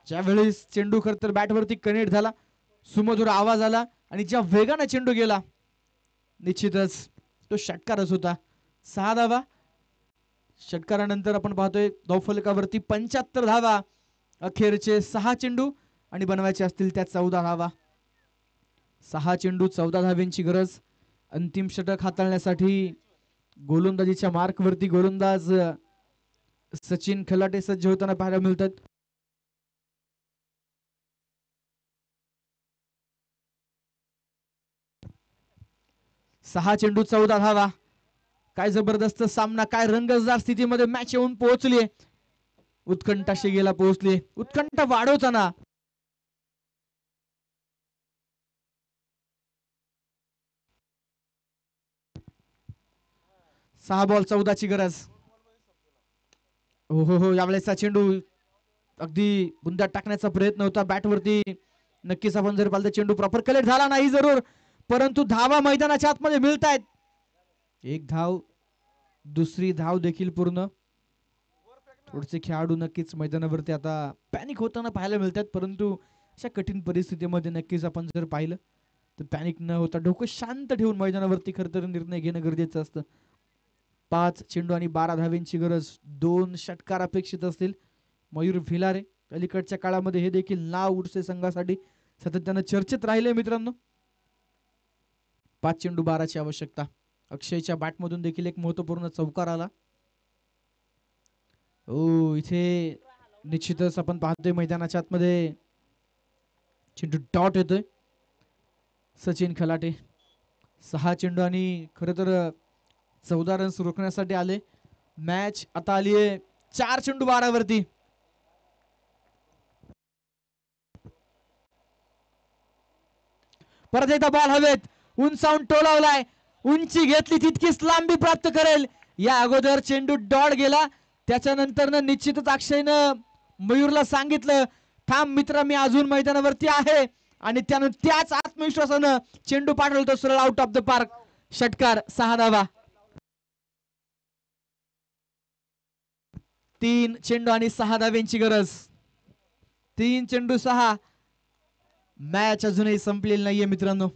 ज्यावेळी चेंडू खर तर बॅटवरती कनेक्ट झाला, सुमधुर आवाज आला आणि ज्या वेगाने चेंडू गेला निश्चितच तो षटकारच होता. 6 धावा. षटकारानंतर आपण पाहतोय धावफलकावरती 75 धावा. अखेरचे 6 चेंडू आणि बनवायचे असतील त्या 14 धावा. 6 चेंडू 14 धाव्यांची गरज. अंतिम षटक हाताळण्यासाठी गोलंदाजीच्या मार्क वरती गोलंदाज सचिन खलाटे सज्ज होताना पाहायला मिळतात. सहा चेंडू 14 धावा. काय जबरदस्त सामना, काय रंगतदार स्थितीमध्ये मॅच येऊन पोहोचली. उत्कंठा शिगेला पोहोचली. उत्कंठा वाढवताना 6 बॉल 14 ची गरज. हो यावेळेसचा चेंडू अगदी बुंद्यात टाकण्याचा प्रयत्न होता बॅटवरती. नक्कीच आपण जर पाहिलं चेंडू प्रॉपर कलेक्ट झाला नाही जरूर, परंतु धावा मैदानाच्या आतमध्ये मिळतायत. एक धाव, दुसरी धाव देखील पूर्ण. थोडेसे खेळाडू नक्कीच मैदानावरती आता पॅनिक होताना पाहायला मिळतात, परंतु अशा कठीण परिस्थितीमध्ये नक्कीच आपण जर पाहिलं तर पॅनिक न होता डोकं शांत ठेवून मैदानावरती खरं तर निर्णय घेणं गरजेचं असतं. 5 चेंडू आणि 12 धाव्यांची गरज. 2 षटकार अपेक्षित असतील. मयूर भिलारे अलीकडच्या काळामध्ये हे देखील नाव उर्से संघासाठी सातत्यानं चर्चेत राहिले मित्रांनो. 5 चेंडू 12 ची आवश्यकता. अक्षयच्या बॅटमधून देखील एक महत्वपूर्ण चौकार आला. इथे निश्चितच आपण पाहतोय मैदानाच्या आतमध्ये चेंडू डॉट येतोय. सचिन खलाटे 6 चेंडू आणि खरं तर 14 रन्स रोखण्यासाठी आले. मॅच आता आली आहे 4 चेंडू 12 वरती. परत एकदा बॉल हवेत उंचावून टोलावलाय. उंची घेतली तितकीच लांबी प्राप्त करेल. या अगोदर चेंडू डॉट गेला, त्याच्यानंतर निश्चितच अक्षयनं मयूरला सांगितलं थांब मित्रा मी अजून मैदानावरती आहे, आणि त्यानं त्याच आत्मविश्वासानं चेंडू पाठवला तो सरळ आउट ऑफ द पार्क. षटकार 6 धावा. 3 चेंडू आणि 6 धाव्यांची गरज. 3 चेंडू 6. मॅच अजूनही संपलेली नाहीये मित्रांनो.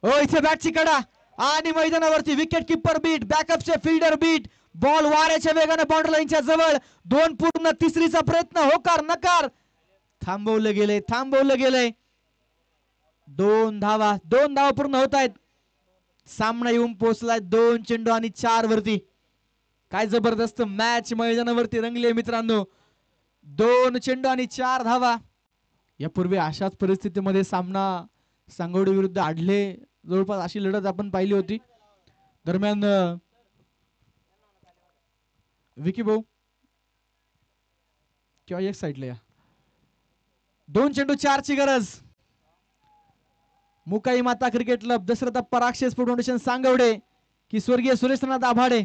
हो इथे बॅटची कडा आणि मैदानावरती विकेट किपर बीट, बॅकअपचे फिल्डर बीट, बॉल वाऱ्याच्या वेगाने बाउंड्री लाईनच्या जवळ. 2 पूर्ण तिसरीचा प्रयत्न होकार नकार. थांबवलं गेलंय. 2 धावा पूर्ण होत आहेत. सामना येऊन पोहोचलाय 2 चेंडू आणि 4 वरती. काय जबरदस्त मॅच मैदानावरती रंगली मित्रांनो. 2 चेंडू आणि 4 धावा. यापूर्वी अशाच परिस्थितीमध्ये सामना सांगोडी विरुद्ध आडले जवळपास अशी लढत आपण पाहिली होती. दरम्यान विकी भाऊ किंवा एक साईडला या. 2 चेंडू 4 ची गरज. Mukai Mata cricket club, Dashrath Parakshe sport foundation Sangavde की स्वर्गीय सुरेशनाथ आभाडे.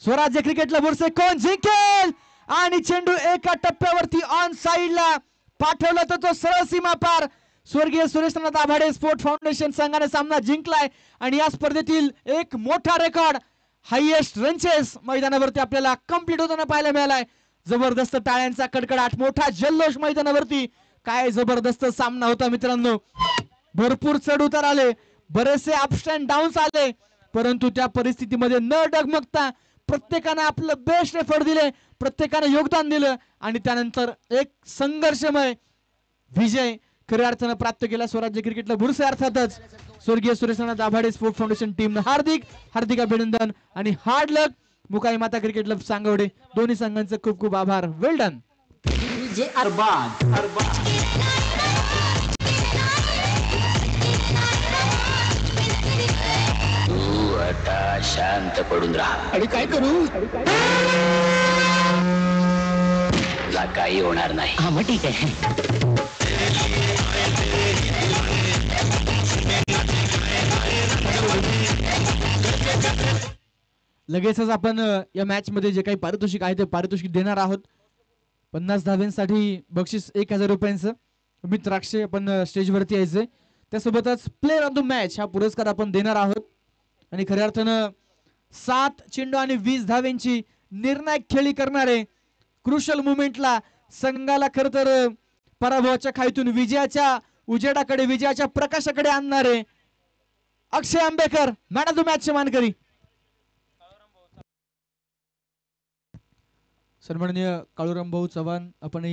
स्वराज्य क्रिकेट क्लब उर्से कोण जिंकेल? आणि चेंडू एका टप्प्यावरती ऑन साइडला पाठवला तर तो सरळ सीमा पार. स्वर्गीय सुरेशनाथ आभाडे स्पोर्ट फाउंडेशन संघाने सामना जिंकलाय आणि या स्पर्धेतील एक मोठा रेकॉर्ड, हायएस्ट रनचेस मैदानावरती आपल्याला कंप्लीट होताना पाहायला मिळालाय. जबरदस्त टाळ्यांचा कडकडाट, मोठा जल्लोष मैदानावरती. काय जबरदस्त सामना होता मित्रांनो. भरपूर चढ उतार आले, बरेचसे अप्स अँड डाऊन्स आले, परंतु त्या परिस्थितीमध्ये न डगमगता प्रत्येकाने आपलं बेस्ट एफर्ट दिले, प्रत्येकाने योगदान दिलं आणि त्यानंतर एक संघर्षमय विजय खऱ्या अर्थानं प्राप्त केला स्वराज्य क्रिकेटला बुरसे. अर्थातच स्वर्गीय सुरेशनाथ आभाडे स्पोर्ट फाउंडेशन टीमनं हार्दिक अभिनंदन आणि हार्ड लक. मुकाई माता क्रिकेट क्लब सांगवडे दोन्ही संघांचे खूप खूप आभार. वेल डन. तू आता शांत पडून राहा. आणि काय करू? तुला काही होणार नाही. हा मग ठीक आहे. लगेचच आपण या मॅच मध्ये जे काही पारितोषिक आहे ते पारितोषिक देणार आहोत. 50 धाव्यांसाठी बक्षीस 1000 रुपयांचं. अमित राक्षे आपण स्टेजवरती यायचंय. त्यासोबतच प्लेअर ऑफ द मॅच हा पुरस्कार आपण देणार आहोत. आणि खऱ्या अर्थानं 7 चेंडू आणि 20 धाव्यांची निर्णायक खेळी करणारे, क्रुशल मुवमेंटला संघाला खरं तर पराभवाच्या खाईतून विजयाच्या उजेडाकडे, विजयाच्या प्रकाशाकडे आणणारे अक्षय आंबेकर मॅन ऑफ द मॅचचे मानकरी. सन्माननीय काळूराम भाऊ चव्हाण आपण